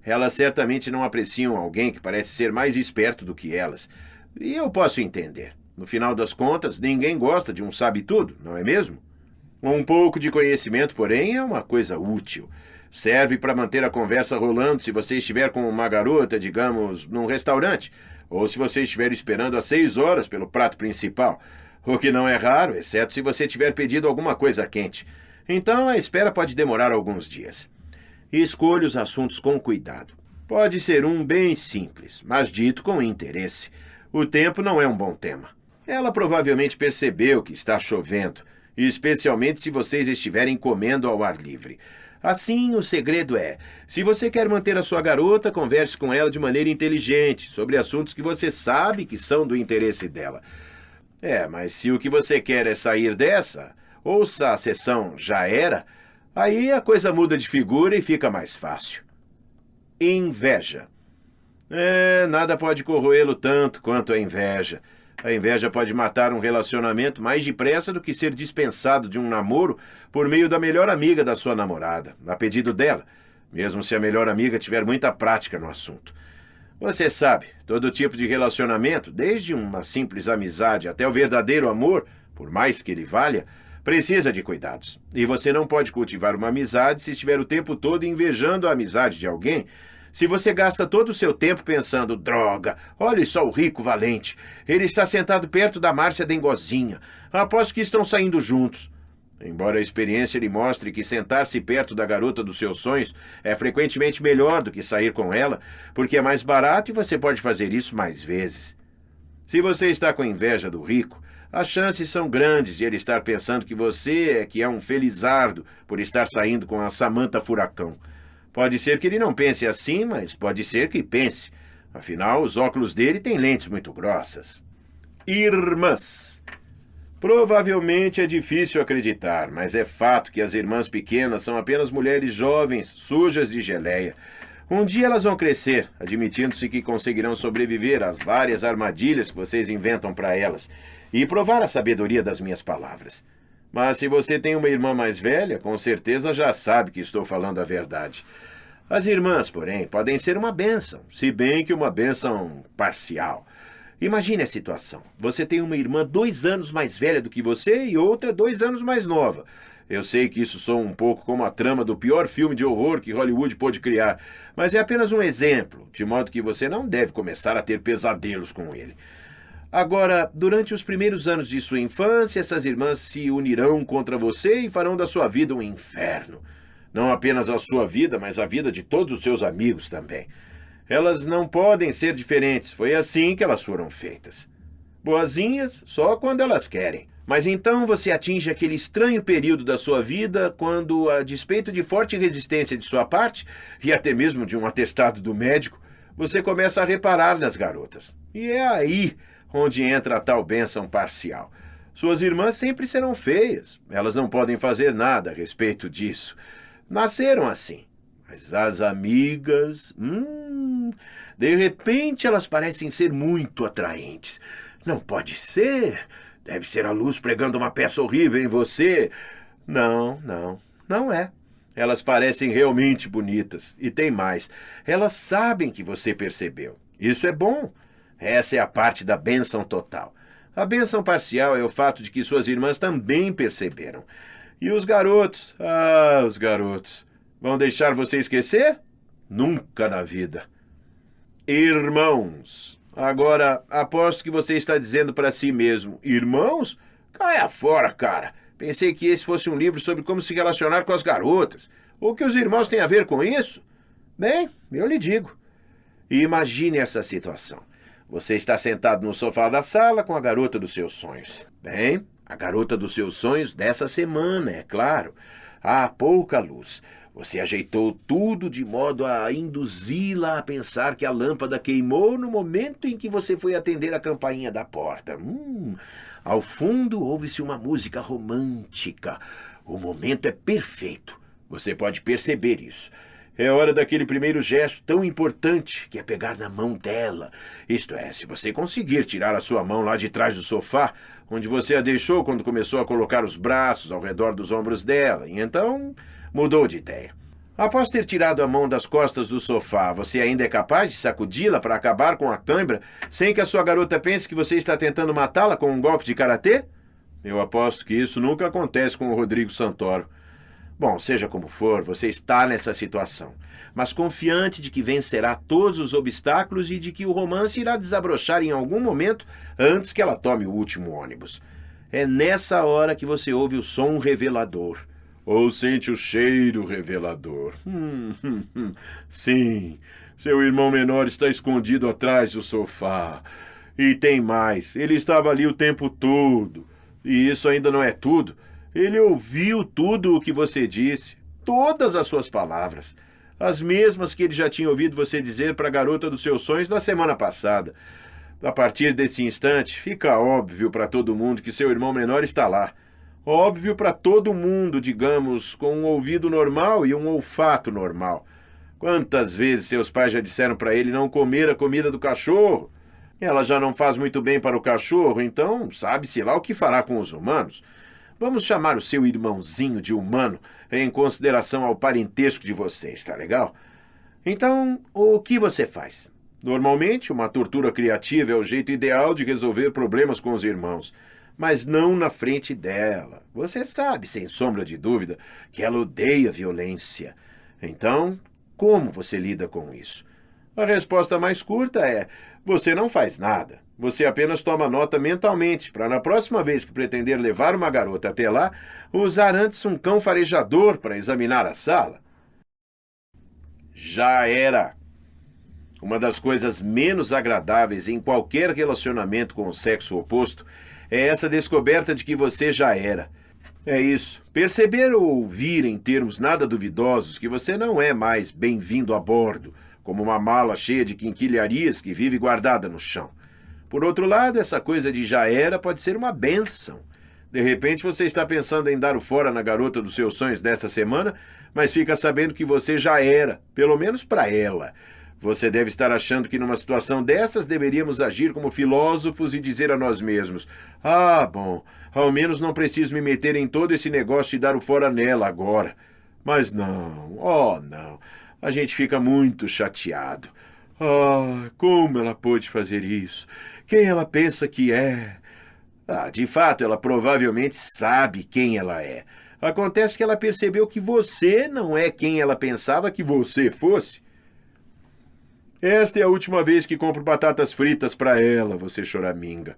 Elas certamente não apreciam alguém que parece ser mais esperto do que elas. E eu posso entender. No final das contas, ninguém gosta de um sabe-tudo, não é mesmo? Um pouco de conhecimento, porém, é uma coisa útil. Serve para manter a conversa rolando se você estiver com uma garota, digamos, num restaurante, ou se você estiver esperando às 6 horas pelo prato principal, o que não é raro, exceto se você tiver pedido alguma coisa quente. Então, a espera pode demorar alguns dias. Escolha os assuntos com cuidado. Pode ser um bem simples, mas dito com interesse. O tempo não é um bom tema. Ela provavelmente percebeu que está chovendo, especialmente se vocês estiverem comendo ao ar livre. Assim, o segredo é, se você quer manter a sua garota, converse com ela de maneira inteligente, sobre assuntos que você sabe que são do interesse dela. Mas se o que você quer é sair dessa, ou se a sessão já era, aí a coisa muda de figura e fica mais fácil. Inveja. Nada pode corroê-lo tanto quanto a inveja. A inveja pode matar um relacionamento mais depressa do que ser dispensado de um namoro por meio da melhor amiga da sua namorada, a pedido dela, mesmo se a melhor amiga tiver muita prática no assunto. Você sabe, todo tipo de relacionamento, desde uma simples amizade até o verdadeiro amor, por mais que ele valha, precisa de cuidados. E você não pode cultivar uma amizade se estiver o tempo todo invejando a amizade de alguém. Se você gasta todo o seu tempo pensando, droga, olha só o rico valente, ele está sentado perto da Márcia Dengozinha, aposto que estão saindo juntos. Embora a experiência lhe mostre que sentar-se perto da garota dos seus sonhos é frequentemente melhor do que sair com ela, porque é mais barato e você pode fazer isso mais vezes. Se você está com inveja do rico, as chances são grandes de ele estar pensando que você é um felizardo por estar saindo com a Samantha Furacão. Pode ser que ele não pense assim, mas pode ser que pense. Afinal, os óculos dele têm lentes muito grossas. Irmãs. Provavelmente é difícil acreditar, mas é fato que as irmãs pequenas são apenas mulheres jovens, sujas de geleia. Um dia elas vão crescer, admitindo-se que conseguirão sobreviver às várias armadilhas que vocês inventam para elas e provar a sabedoria das minhas palavras. Mas se você tem uma irmã mais velha, com certeza já sabe que estou falando a verdade. As irmãs, porém, podem ser uma bênção, se bem que uma bênção parcial. Imagine a situação. Você tem uma irmã 2 anos mais velha do que você e outra 2 anos mais nova. Eu sei que isso soa um pouco como a trama do pior filme de horror que Hollywood pôde criar, mas é apenas um exemplo, de modo que você não deve começar a ter pesadelos com ele. Agora, durante os primeiros anos de sua infância, essas irmãs se unirão contra você e farão da sua vida um inferno. Não apenas a sua vida, mas a vida de todos os seus amigos também. Elas não podem ser diferentes, foi assim que elas foram feitas. Boazinhas só quando elas querem. Mas então você atinge aquele estranho período da sua vida quando, a despeito de forte resistência de sua parte, e até mesmo de um atestado do médico, você começa a reparar nas garotas. E é aí onde entra a tal bênção parcial. Suas irmãs sempre serão feias. Elas não podem fazer nada a respeito disso. Nasceram assim. Mas as amigas... de repente elas parecem ser muito atraentes. Não pode ser. Deve ser a luz pregando uma peça horrível em você. Não é. Elas parecem realmente bonitas. E tem mais. Elas sabem que você percebeu. Isso é bom. Essa é a parte da bênção total. A bênção parcial é o fato de que suas irmãs também perceberam. E os garotos? Os garotos. Vão deixar você esquecer? Nunca na vida. Irmãos. Agora, aposto que você está dizendo para si mesmo, irmãos? Caia fora, cara. Pensei que esse fosse um livro sobre como se relacionar com as garotas. O que os irmãos têm a ver com isso? Bem, eu lhe digo. Imagine essa situação. Você está sentado no sofá da sala com a garota dos seus sonhos. Bem, a garota dos seus sonhos dessa semana, é claro. há pouca luz. Você ajeitou tudo de modo a induzi-la a pensar que a lâmpada queimou no momento em que você foi atender a campainha da porta. Ao fundo ouve-se uma música romântica. O momento é perfeito. Você pode perceber isso. É hora daquele primeiro gesto tão importante, que é pegar na mão dela. Isto é, se você conseguir tirar a sua mão lá de trás do sofá, onde você a deixou quando começou a colocar os braços ao redor dos ombros dela, e então mudou de ideia. Após ter tirado a mão das costas do sofá, você ainda é capaz de sacudi-la para acabar com a cãibra, sem que a sua garota pense que você está tentando matá-la com um golpe de karatê? Eu aposto que isso nunca acontece com o Rodrigo Santoro. Bom, seja como for, você está nessa situação, mas confiante de que vencerá todos os obstáculos e de que o romance irá desabrochar em algum momento antes que ela tome o último ônibus. É nessa hora que você ouve o som revelador, ou sente o cheiro revelador. Sim, seu irmão menor está escondido atrás do sofá. E tem mais, ele estava ali o tempo todo. E isso ainda não é tudo. Ele ouviu tudo o que você disse, todas as suas palavras, as mesmas que ele já tinha ouvido você dizer para a garota dos seus sonhos na semana passada. A partir desse instante, fica óbvio para todo mundo que seu irmão menor está lá. Óbvio para todo mundo, digamos, com um ouvido normal e um olfato normal. Quantas vezes seus pais já disseram para ele não comer a comida do cachorro? Ela já não faz muito bem para o cachorro, então sabe-se lá o que fará com os humanos. Vamos chamar o seu irmãozinho de humano em consideração ao parentesco de vocês, tá legal? Então, o que você faz? Normalmente, uma tortura criativa é o jeito ideal de resolver problemas com os irmãos, mas não na frente dela. Você sabe, sem sombra de dúvida, que ela odeia violência. Então, como você lida com isso? A resposta mais curta é: você não faz nada. Você apenas toma nota mentalmente para, na próxima vez que pretender levar uma garota até lá, usar antes um cão farejador para examinar a sala. Já era. Uma das coisas menos agradáveis em qualquer relacionamento com o sexo oposto é essa descoberta de que você já era. É isso. Perceber ou ouvir em termos nada duvidosos que você não é mais bem-vindo a bordo, como uma mala cheia de quinquilharias que vive guardada no chão. Por outro lado, essa coisa de já era pode ser uma bênção. De repente você está pensando em dar o fora na garota dos seus sonhos dessa semana, mas fica sabendo que você já era, pelo menos para ela. Você deve estar achando que numa situação dessas deveríamos agir como filósofos e dizer a nós mesmos: ah, bom, ao menos não preciso me meter em todo esse negócio de dar o fora nela agora. Mas não, oh não, a gente fica muito chateado. Ah, como ela pôde fazer isso? Quem ela pensa que é? Ah, de fato, ela provavelmente sabe quem ela é. Acontece que ela percebeu que você não é quem ela pensava que você fosse. Esta é a última vez que compro batatas fritas para ela, você choraminga.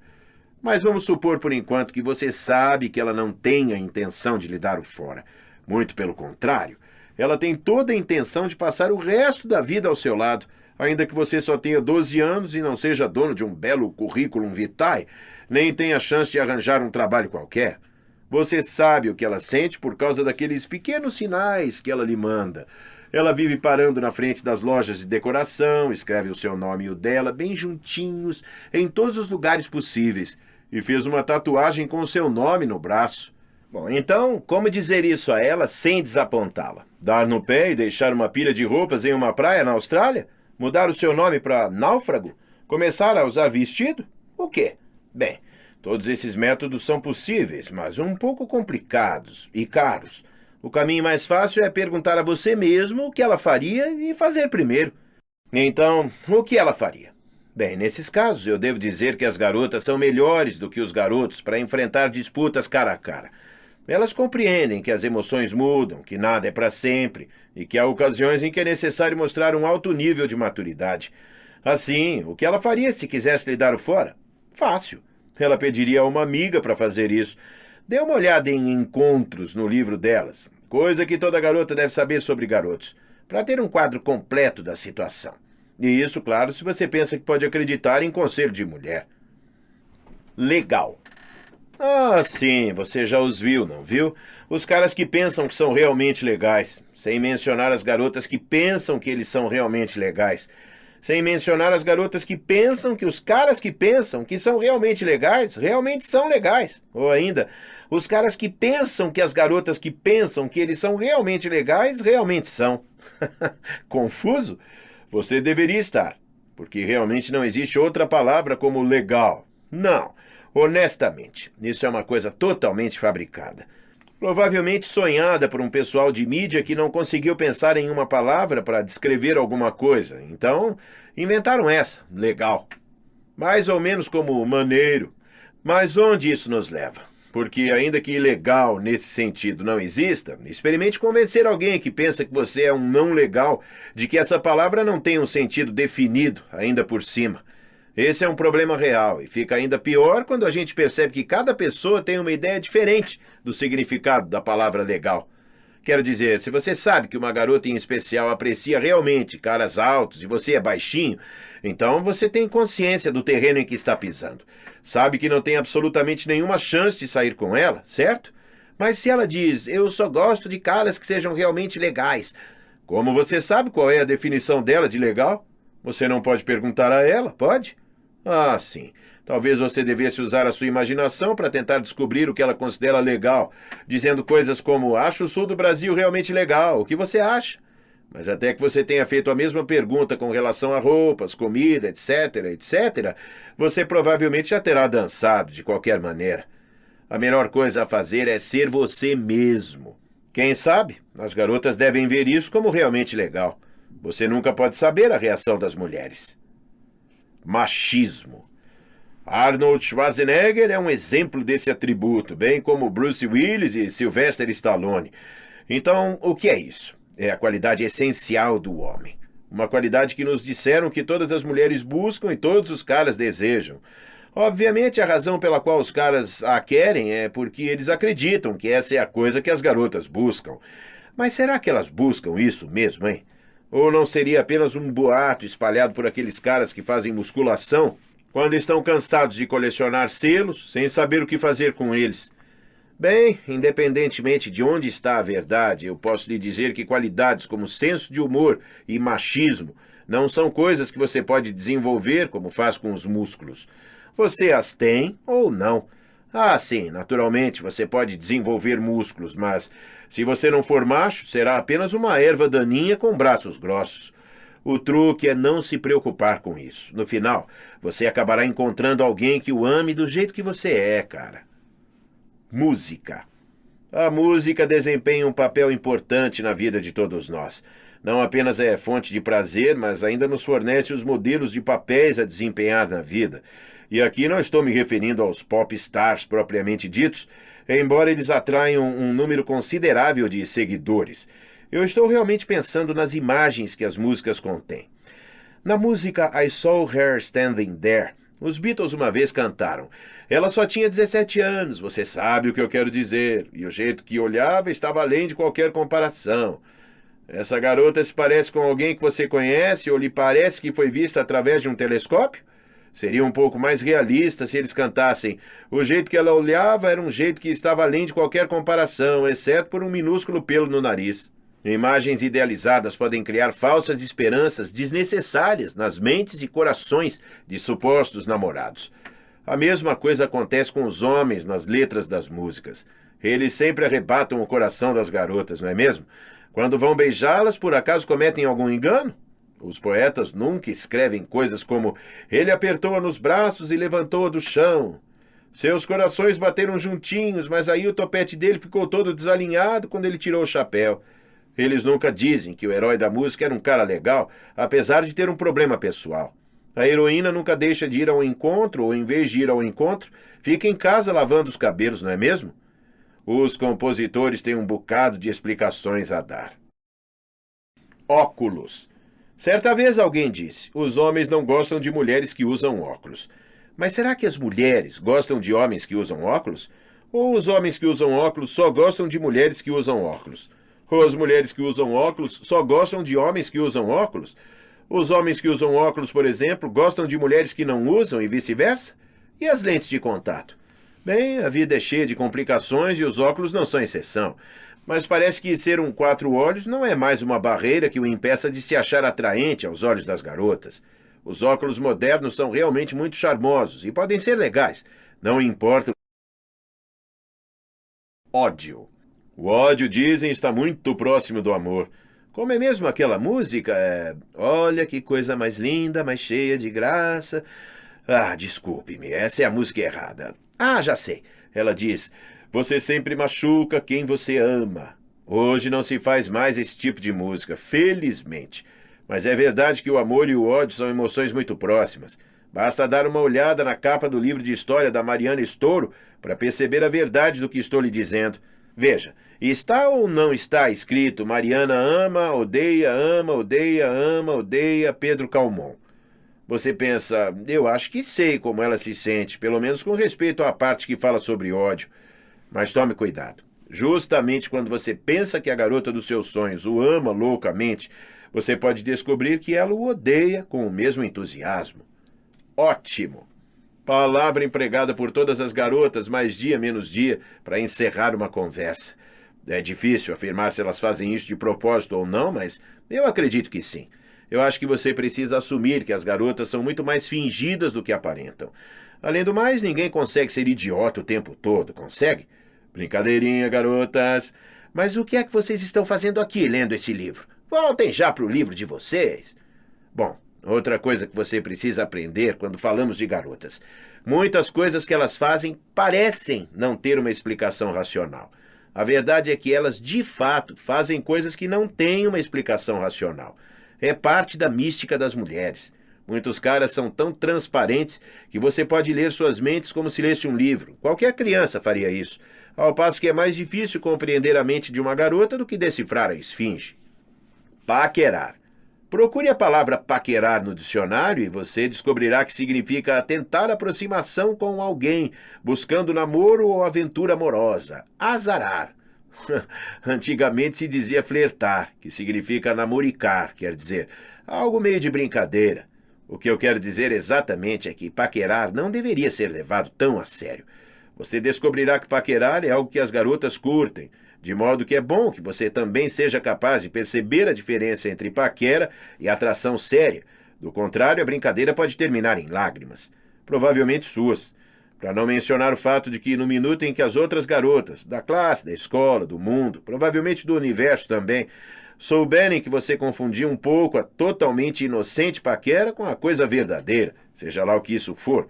Mas vamos supor por enquanto que você sabe que ela não tem a intenção de lhe dar o fora. Muito pelo contrário, ela tem toda a intenção de passar o resto da vida ao seu lado, ainda que você só tenha 12 anos e não seja dono de um belo currículo vitae, nem tenha chance de arranjar um trabalho qualquer. Você sabe o que ela sente por causa daqueles pequenos sinais que ela lhe manda. Ela vive parando na frente das lojas de decoração, escreve o seu nome e o dela bem juntinhos, em todos os lugares possíveis, e fez uma tatuagem com o seu nome no braço. Bom, então, como dizer isso a ela sem desapontá-la? Dar no pé e deixar uma pilha de roupas em uma praia na Austrália? Mudar o seu nome para náufrago? Começar a usar vestido? O quê? Bem, todos esses métodos são possíveis, mas um pouco complicados e caros. O caminho mais fácil é perguntar a você mesmo o que ela faria e fazer primeiro. Então, o que ela faria? Bem, nesses casos, eu devo dizer que as garotas são melhores do que os garotos para enfrentar disputas cara a cara. Elas compreendem que as emoções mudam, que nada é para sempre e que há ocasiões em que é necessário mostrar um alto nível de maturidade. Assim, o que ela faria se quisesse lhe dar o fora? Fácil. Ela pediria a uma amiga para fazer isso. Dê uma olhada em encontros no livro delas, coisa que toda garota deve saber sobre garotos, para ter um quadro completo da situação. E isso, claro, se você pensa que pode acreditar em conselho de mulher. Legal. Ah, sim, você já os viu, não viu? Os caras que pensam que são realmente legais, sem mencionar as garotas que pensam que eles são realmente legais. Sem mencionar as garotas que pensam que os caras que pensam que são realmente realmente são legais. Ou ainda, os caras que pensam que as garotas que pensam que eles são realmente legais, realmente são. Confuso? Você deveria estar, porque realmente não existe outra palavra como legal. Não, honestamente, isso é uma coisa totalmente fabricada. Provavelmente sonhada por um pessoal de mídia que não conseguiu pensar em uma palavra para descrever alguma coisa. Então, inventaram essa, legal. Mais ou menos como maneiro. Mas onde isso nos leva? Porque ainda que legal nesse sentido não exista, experimente convencer alguém que pensa que você é um não legal de que essa palavra não tem um sentido definido ainda por cima. Esse é um problema real e fica ainda pior quando a gente percebe que cada pessoa tem uma ideia diferente do significado da palavra legal. Quero dizer, se você sabe que uma garota em especial aprecia realmente caras altos e você é baixinho, então você tem consciência do terreno em que está pisando. Sabe que não tem absolutamente nenhuma chance de sair com ela, certo? Mas se ela diz, eu só gosto de caras que sejam realmente legais, como você sabe qual é a definição dela de legal? Você não pode perguntar a ela, pode? Ah, sim. Talvez você devesse usar a sua imaginação para tentar descobrir o que ela considera legal, dizendo coisas como, acho o sul do Brasil realmente legal, o que você acha? Mas até que você tenha feito a mesma pergunta com relação a roupas, comida, etc., você provavelmente já terá dançado de qualquer maneira. A melhor coisa a fazer é ser você mesmo. Quem sabe, as garotas devem ver isso como realmente legal. Você nunca pode saber a reação das mulheres. Machismo. Arnold Schwarzenegger é um exemplo desse atributo, bem como Bruce Willis e Sylvester Stallone. Então, o que é isso? É a qualidade essencial do homem. Uma qualidade que nos disseram que todas as mulheres buscam e todos os caras desejam. Obviamente, a razão pela qual os caras a querem é porque eles acreditam que essa é a coisa que as garotas buscam. Mas será que elas buscam isso mesmo, hein? Ou não seria apenas um boato espalhado por aqueles caras que fazem musculação quando estão cansados de colecionar selos, sem saber o que fazer com eles? Bem, independentemente de onde está a verdade, eu posso lhe dizer que qualidades como senso de humor e machismo não são coisas que você pode desenvolver como faz com os músculos. Você as tem ou não. Ah, sim, naturalmente você pode desenvolver músculos, mas se você não for macho, será apenas uma erva daninha com braços grossos. O truque é não se preocupar com isso. No final, você acabará encontrando alguém que o ame do jeito que você é, cara. Música. A música desempenha um papel importante na vida de todos nós. Não apenas é fonte de prazer, mas ainda nos fornece os modelos de papéis a desempenhar na vida. E aqui não estou me referindo aos pop stars propriamente ditos, embora eles atraiam um número considerável de seguidores. Eu estou realmente pensando nas imagens que as músicas contêm. Na música I Saw Her Standing There, os Beatles uma vez cantaram. Ela só tinha 17 anos, você sabe o que eu quero dizer, e o jeito que olhava estava além de qualquer comparação. Essa garota se parece com alguém que você conhece ou lhe parece que foi vista através de um telescópio? Seria um pouco mais realista se eles cantassem. O jeito que ela olhava era um jeito que estava além de qualquer comparação, exceto por um minúsculo pelo no nariz. Imagens idealizadas podem criar falsas esperanças desnecessárias nas mentes e corações de supostos namorados. A mesma coisa acontece com os homens nas letras das músicas. Eles sempre arrebatam o coração das garotas, não é mesmo? Quando vão beijá-las, por acaso cometem algum engano? Os poetas nunca escrevem coisas como ele apertou-a nos braços e levantou-a do chão. Seus corações bateram juntinhos, mas aí o topete dele ficou todo desalinhado quando ele tirou o chapéu. Eles nunca dizem que o herói da música era um cara legal, apesar de ter um problema pessoal. A heroína nunca deixa de ir ao encontro, ou em vez de ir ao encontro, fica em casa lavando os cabelos, não é mesmo? Os compositores têm um bocado de explicações a dar. Óculos. Certa vez alguém disse, os homens não gostam de mulheres que usam óculos. Mas será que as mulheres gostam de homens que usam óculos? Ou os homens que usam óculos só gostam de mulheres que usam óculos? Ou as mulheres que usam óculos só gostam de homens que usam óculos? Os homens que usam óculos, por exemplo, gostam de mulheres que não usam e vice-versa? E as lentes de contato? Bem, a vida é cheia de complicações e os óculos não são exceção. Mas parece que ser um quatro olhos não é mais uma barreira que o impeça de se achar atraente aos olhos das garotas. Os óculos modernos são realmente muito charmosos e podem ser legais. Não importa o ódio. O ódio, dizem, está muito próximo do amor. Como é mesmo aquela música? Olha que coisa mais linda, mais cheia de graça. Ah, desculpe-me, essa é a música errada. Ah, já sei. Ela diz: você sempre machuca quem você ama. Hoje não se faz mais esse tipo de música, felizmente. Mas é verdade que o amor e o ódio são emoções muito próximas. Basta dar uma olhada na capa do livro de história da Mariana Estouro para perceber a verdade do que estou lhe dizendo. Veja, está ou não está escrito Mariana ama, odeia Pedro Calmon? Você pensa, eu acho que sei como ela se sente, pelo menos com respeito à parte que fala sobre ódio. Mas tome cuidado. Justamente quando você pensa que a garota dos seus sonhos o ama loucamente, você pode descobrir que ela o odeia com o mesmo entusiasmo. Ótimo! Palavra empregada por todas as garotas, mais dia menos dia, para encerrar uma conversa. É difícil afirmar se elas fazem isso de propósito ou não, mas eu acredito que sim. Eu acho que você precisa assumir que as garotas são muito mais fingidas do que aparentam. Além do mais, ninguém consegue ser idiota o tempo todo, consegue? Brincadeirinha, garotas. Mas o que é que vocês estão fazendo aqui lendo esse livro? Voltem já para o livro de vocês. Bom, outra coisa que você precisa aprender quando falamos de garotas. Muitas coisas que elas fazem parecem não ter uma explicação racional. A verdade é que elas, de fato, fazem coisas que não têm uma explicação racional. É parte da mística das mulheres. Muitos caras são tão transparentes que você pode ler suas mentes como se lesse um livro. Qualquer criança faria isso. Ao passo que é mais difícil compreender a mente de uma garota do que decifrar a esfinge. Paquerar. Procure a palavra paquerar no dicionário e você descobrirá que significa tentar aproximação com alguém, buscando namoro ou aventura amorosa. Azarar. Antigamente se dizia flertar, que significa namoricar, quer dizer, algo meio de brincadeira. O que eu quero dizer exatamente é que paquerar não deveria ser levado tão a sério. Você descobrirá que paquerar é algo que as garotas curtem, de modo que é bom que você também seja capaz de perceber a diferença entre paquera e atração séria. Do contrário, a brincadeira pode terminar em lágrimas, provavelmente suas. Para não mencionar o fato de que no minuto em que as outras garotas, da classe, da escola, do mundo, provavelmente do universo também, souberem que você confundiu um pouco a totalmente inocente paquera com a coisa verdadeira, seja lá o que isso for,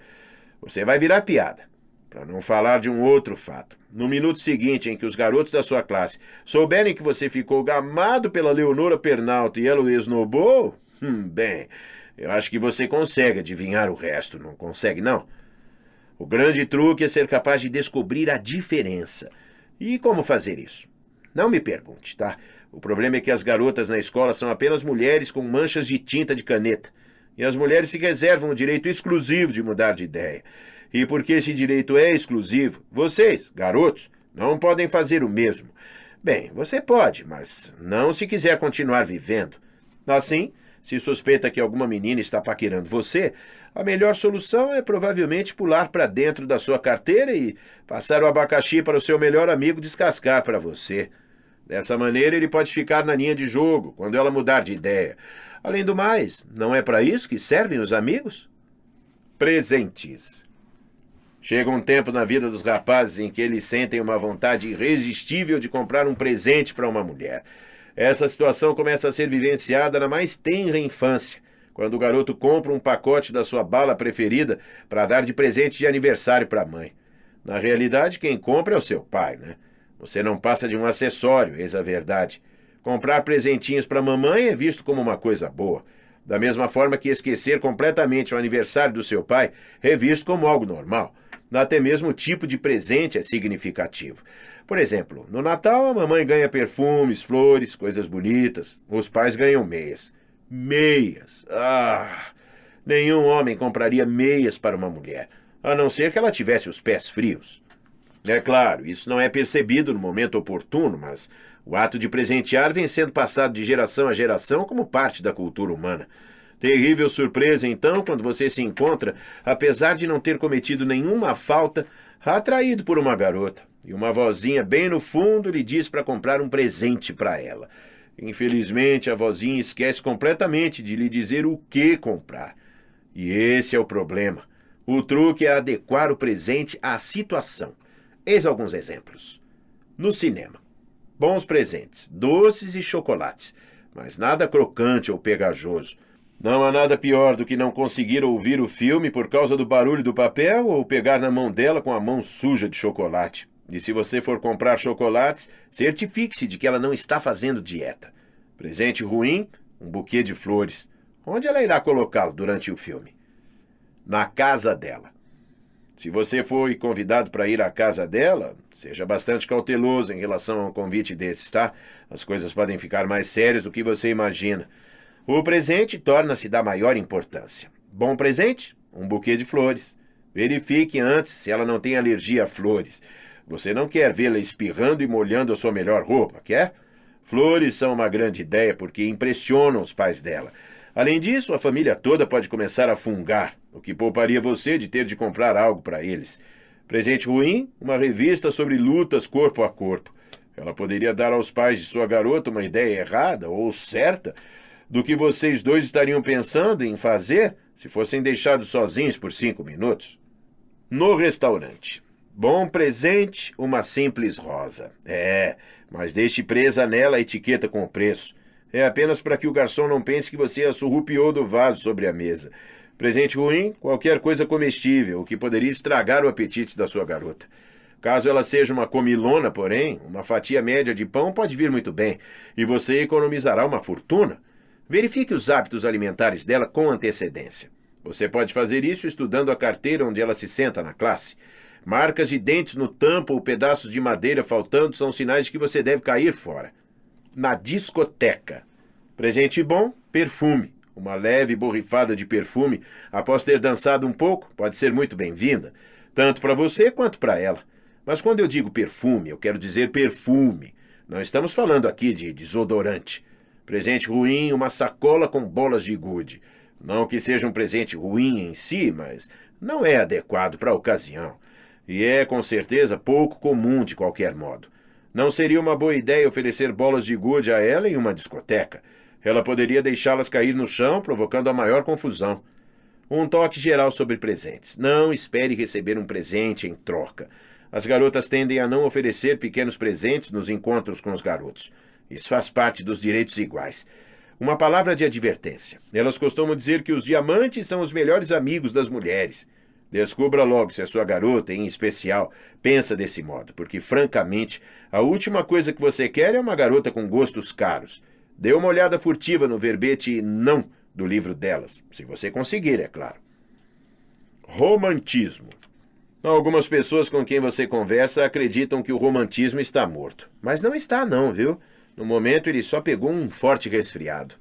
você vai virar piada. Para não falar de um outro fato. No minuto seguinte em que os garotos da sua classe souberem que você ficou gamado pela Leonora Pernalto e ela o esnobou, bem, eu acho que você consegue adivinhar o resto, não consegue não? O grande truque é ser capaz de descobrir a diferença. E como fazer isso? Não me pergunte, tá? O problema é que as garotas na escola são apenas mulheres com manchas de tinta de caneta. E as mulheres se reservam o direito exclusivo de mudar de ideia. E porque esse direito é exclusivo, vocês, garotos, não podem fazer o mesmo. Bem, você pode, mas não se quiser continuar vivendo. Assim, se suspeita que alguma menina está paquerando você, a melhor solução é provavelmente pular para dentro da sua carteira e passar o abacaxi para o seu melhor amigo descascar para você. Dessa maneira, ele pode ficar na linha de jogo quando ela mudar de ideia. Além do mais, não é para isso que servem os amigos? Presentes. Chega um tempo na vida dos rapazes em que eles sentem uma vontade irresistível de comprar um presente para uma mulher. Essa situação começa a ser vivenciada na mais tenra infância, quando o garoto compra um pacote da sua bala preferida para dar de presente de aniversário para a mãe. Na realidade, quem compra é o seu pai, né? Você não passa de um acessório, eis a verdade. Comprar presentinhos para a mamãe é visto como uma coisa boa. Da mesma forma que esquecer completamente o aniversário do seu pai é visto como algo normal. Até mesmo o tipo de presente é significativo. Por exemplo, no Natal a mamãe ganha perfumes, flores, coisas bonitas. Os pais ganham meias. Meias! Nenhum homem compraria meias para uma mulher, a não ser que ela tivesse os pés frios. É claro, isso não é percebido no momento oportuno, mas o ato de presentear vem sendo passado de geração a geração como parte da cultura humana. Terrível surpresa, então, quando você se encontra, apesar de não ter cometido nenhuma falta, atraído por uma garota, e uma vozinha bem no fundo lhe diz para comprar um presente para ela. Infelizmente, a vozinha esquece completamente de lhe dizer o que comprar. E esse é o problema. O truque é adequar o presente à situação. Eis alguns exemplos. No cinema, bons presentes, doces e chocolates, mas nada crocante ou pegajoso. Não há nada pior do que não conseguir ouvir o filme por causa do barulho do papel ou pegar na mão dela com a mão suja de chocolate. E se você for comprar chocolates, certifique-se de que ela não está fazendo dieta. Presente ruim, um buquê de flores. Onde ela irá colocá-lo durante o filme? Na casa dela. Se você foi convidado para ir à casa dela, seja bastante cauteloso em relação a um convite desses, tá? As coisas podem ficar mais sérias do que você imagina. O presente torna-se da maior importância. Bom presente? Um buquê de flores. Verifique antes se ela não tem alergia a flores. Você não quer vê-la espirrando e molhando a sua melhor roupa, quer? Flores são uma grande ideia porque impressionam os pais dela. Além disso, a família toda pode começar a fungar, o que pouparia você de ter de comprar algo para eles. Presente ruim? Uma revista sobre lutas corpo a corpo. Ela poderia dar aos pais de sua garota uma ideia errada ou certa do que vocês dois estariam pensando em fazer se fossem deixados sozinhos por 5 minutos. No restaurante. Bom presente, uma simples rosa. Mas deixe presa nela a etiqueta com o preço. É apenas para que o garçom não pense que você a surrupiou do vaso sobre a mesa. Presente ruim, qualquer coisa comestível, o que poderia estragar o apetite da sua garota. Caso ela seja uma comilona, porém, uma fatia média de pão pode vir muito bem, e você economizará uma fortuna. Verifique os hábitos alimentares dela com antecedência. Você pode fazer isso estudando a carteira onde ela se senta na classe. Marcas de dentes no tampo ou pedaços de madeira faltando são sinais de que você deve cair fora. Na discoteca. Presente bom, perfume. Uma leve borrifada de perfume, após ter dançado um pouco, pode ser muito bem-vinda, tanto para você quanto para ela. Mas quando eu digo perfume, eu quero dizer perfume. Não estamos falando aqui de desodorante. Presente ruim, uma sacola com bolas de gude. Não que seja um presente ruim em si, mas não é adequado para a ocasião. E é, com certeza, pouco comum de qualquer modo. Não seria uma boa ideia oferecer bolas de gude a ela em uma discoteca. Ela poderia deixá-las cair no chão, provocando a maior confusão. Um toque geral sobre presentes. Não espere receber um presente em troca. As garotas tendem a não oferecer pequenos presentes nos encontros com os garotos. Isso faz parte dos direitos iguais. Uma palavra de advertência. Elas costumam dizer que os diamantes são os melhores amigos das mulheres. Descubra logo se a sua garota, em especial, pensa desse modo, porque, francamente, a última coisa que você quer é uma garota com gostos caros. Dê uma olhada furtiva no verbete não do livro delas, se você conseguir, é claro. Romantismo. Algumas pessoas com quem você conversa acreditam que o romantismo está morto. Mas não está não, viu? No momento ele só pegou um forte resfriado.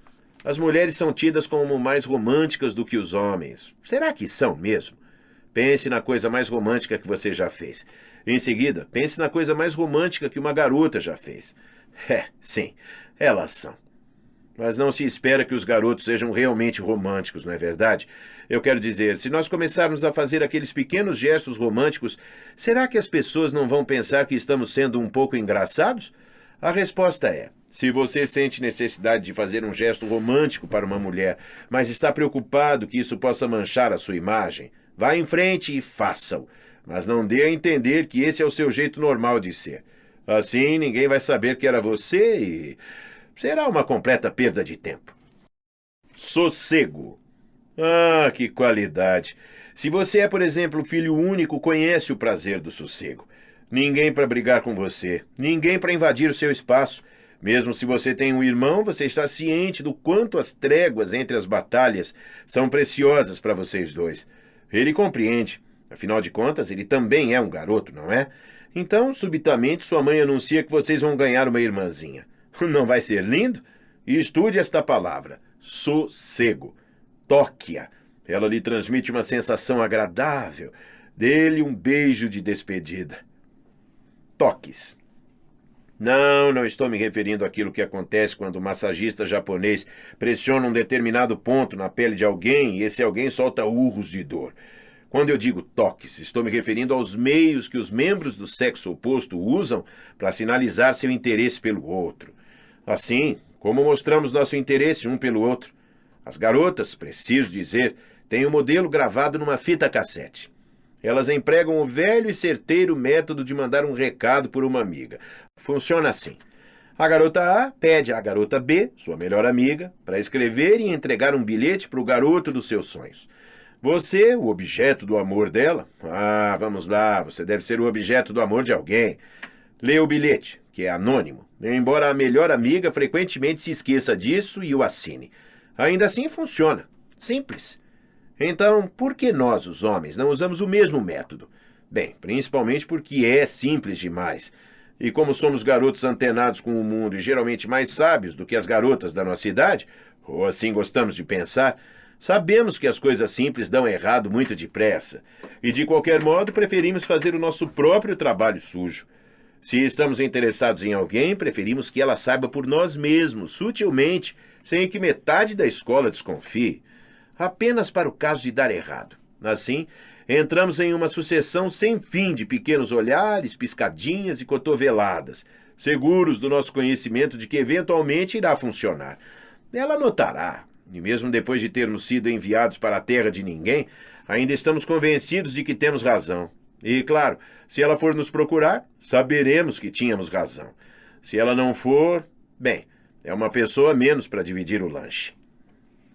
As mulheres são tidas como mais românticas do que os homens. Será que são mesmo? Pense na coisa mais romântica que você já fez. Em seguida, pense na coisa mais romântica que uma garota já fez. Sim, elas são. Mas não se espera que os garotos sejam realmente românticos, não é verdade? Eu quero dizer, se nós começarmos a fazer aqueles pequenos gestos românticos, será que as pessoas não vão pensar que estamos sendo um pouco engraçados? A resposta é, se você sente necessidade de fazer um gesto romântico para uma mulher, mas está preocupado que isso possa manchar a sua imagem, vá em frente e faça-o. Mas não dê a entender que esse é o seu jeito normal de ser. Assim, ninguém vai saber que era você e será uma completa perda de tempo. Sossego. Ah, que qualidade! Se você é, por exemplo, filho único, conhece o prazer do sossego. Ninguém para brigar com você, ninguém para invadir o seu espaço. Mesmo se você tem um irmão, você está ciente do quanto as tréguas entre as batalhas são preciosas para vocês dois. Ele compreende. Afinal de contas, ele também é um garoto, não é? Então, subitamente, sua mãe anuncia que vocês vão ganhar uma irmãzinha. Não vai ser lindo? E estude esta palavra, sossego. Toque-a. Ela lhe transmite uma sensação agradável. Dê-lhe um beijo de despedida. Toques. Não estou me referindo àquilo que acontece quando o massagista japonês pressiona um determinado ponto na pele de alguém e esse alguém solta urros de dor. Quando eu digo toques, estou me referindo aos meios que os membros do sexo oposto usam para sinalizar seu interesse pelo outro. Assim, como mostramos nosso interesse um pelo outro? As garotas, preciso dizer, têm o modelo gravado numa fita cassete. Elas empregam o velho e certeiro método de mandar um recado por uma amiga. Funciona assim. A garota A pede à garota B, sua melhor amiga, para escrever e entregar um bilhete para o garoto dos seus sonhos. Você, o objeto do amor dela? Vamos lá, você deve ser o objeto do amor de alguém. Lê o bilhete, que é anônimo, embora a melhor amiga frequentemente se esqueça disso e o assine. Ainda assim funciona. Simples. Então, por que nós, os homens, não usamos o mesmo método? Bem, principalmente porque é simples demais. E como somos garotos antenados com o mundo e geralmente mais sábios do que as garotas da nossa idade, ou assim gostamos de pensar, sabemos que as coisas simples dão errado muito depressa. E de qualquer modo, preferimos fazer o nosso próprio trabalho sujo. Se estamos interessados em alguém, preferimos que ela saiba por nós mesmos, sutilmente, sem que metade da escola desconfie. Apenas para o caso de dar errado. Assim, entramos em uma sucessão sem fim de pequenos olhares, piscadinhas e cotoveladas, seguros do nosso conhecimento de que eventualmente irá funcionar. Ela notará, e mesmo depois de termos sido enviados para a terra de ninguém, ainda estamos convencidos de que temos razão. E, claro, se ela for nos procurar, saberemos que tínhamos razão. Se ela não for, bem, é uma pessoa a menos para dividir o lanche.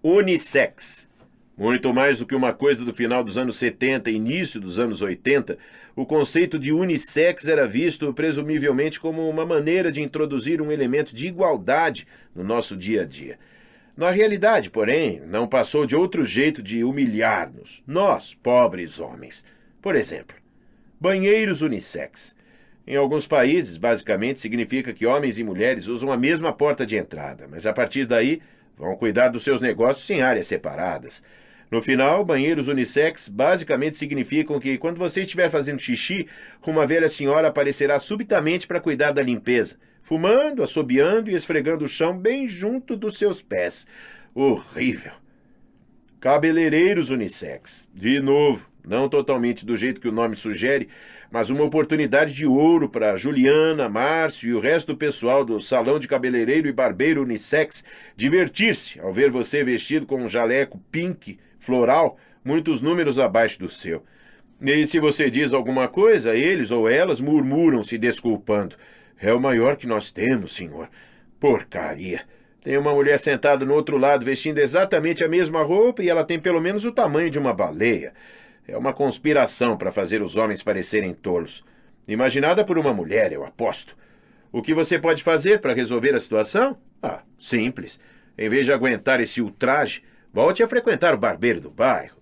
Unissex. Muito mais do que uma coisa do final dos anos 70 e início dos anos 80, o conceito de unissex era visto presumivelmente como uma maneira de introduzir um elemento de igualdade no nosso dia a dia. Na realidade, porém, não passou de outro jeito de humilhar-nos, nós, pobres homens. Por exemplo, banheiros unissex. Em alguns países, basicamente, significa que homens e mulheres usam a mesma porta de entrada, mas a partir daí vão cuidar dos seus negócios em áreas separadas. No final, banheiros unissex basicamente significam que quando você estiver fazendo xixi, uma velha senhora aparecerá subitamente para cuidar da limpeza, fumando, assobiando e esfregando o chão bem junto dos seus pés. Horrível! Cabeleireiros unissex. De novo, não totalmente do jeito que o nome sugere, mas uma oportunidade de ouro para Juliana, Márcio e o resto do pessoal do salão de cabeleireiro e barbeiro unissex divertir-se ao ver você vestido com um jaleco pink, floral, muitos números abaixo do seu. E se você diz alguma coisa, eles ou elas murmuram se desculpando. É o maior que nós temos, senhor. Porcaria! Tem uma mulher sentada no outro lado vestindo exatamente a mesma roupa e ela tem pelo menos o tamanho de uma baleia. É uma conspiração para fazer os homens parecerem tolos. Imaginada por uma mulher, eu aposto. O que você pode fazer para resolver a situação? Simples. Em vez de aguentar esse ultraje, volte a frequentar o barbeiro do bairro.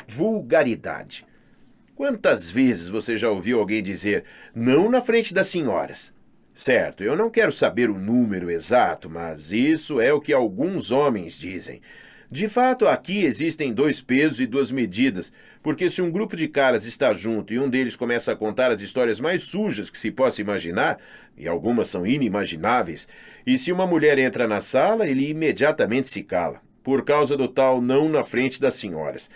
Vulgaridade. Quantas vezes você já ouviu alguém dizer não na frente das senhoras? Certo, eu não quero saber o número exato, mas isso é o que alguns homens dizem. De fato, aqui existem 2 pesos e 2 medidas, porque se um grupo de caras está junto e um deles começa a contar as histórias mais sujas que se possa imaginar, e algumas são inimagináveis, e se uma mulher entra na sala, ele imediatamente se cala, por causa do tal não na frente das senhoras.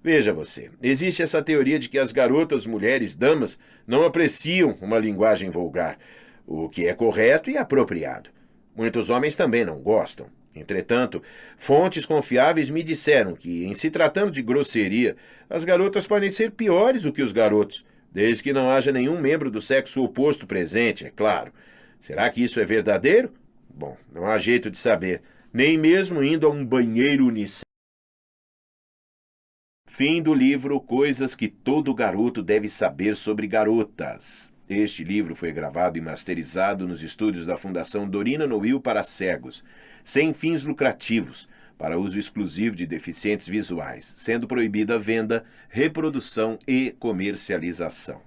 Veja você, existe essa teoria de que as garotas, mulheres, damas, não apreciam uma linguagem vulgar, o que é correto e apropriado. Muitos homens também não gostam. Entretanto, fontes confiáveis me disseram que, em se tratando de grosseria, as garotas podem ser piores do que os garotos, desde que não haja nenhum membro do sexo oposto presente, é claro. Será que isso é verdadeiro? Bom, não há jeito de saber, nem mesmo indo a um banheiro unissex. Fim do livro Coisas que todo garoto deve saber sobre garotas. Este livro foi gravado e masterizado nos estúdios da Fundação Dorina Noil para cegos, sem fins lucrativos, para uso exclusivo de deficientes visuais, sendo proibida a venda, reprodução e comercialização.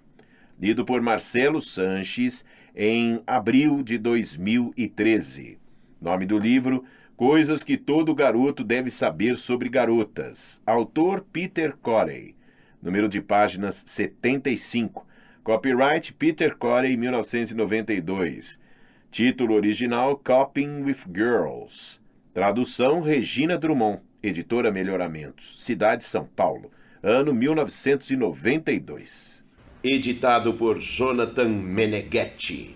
Lido por Marcelo Sanches em abril de 2013. Nome do livro: Coisas que todo garoto deve saber sobre garotas. Autor Peter Corey. Número de páginas 75. Copyright Peter Corey, 1992. Título original Coping with Girls. Tradução Regina Drummond. Editora Melhoramentos. Cidade São Paulo. ano 1992. Editado por Jonathan Meneghetti.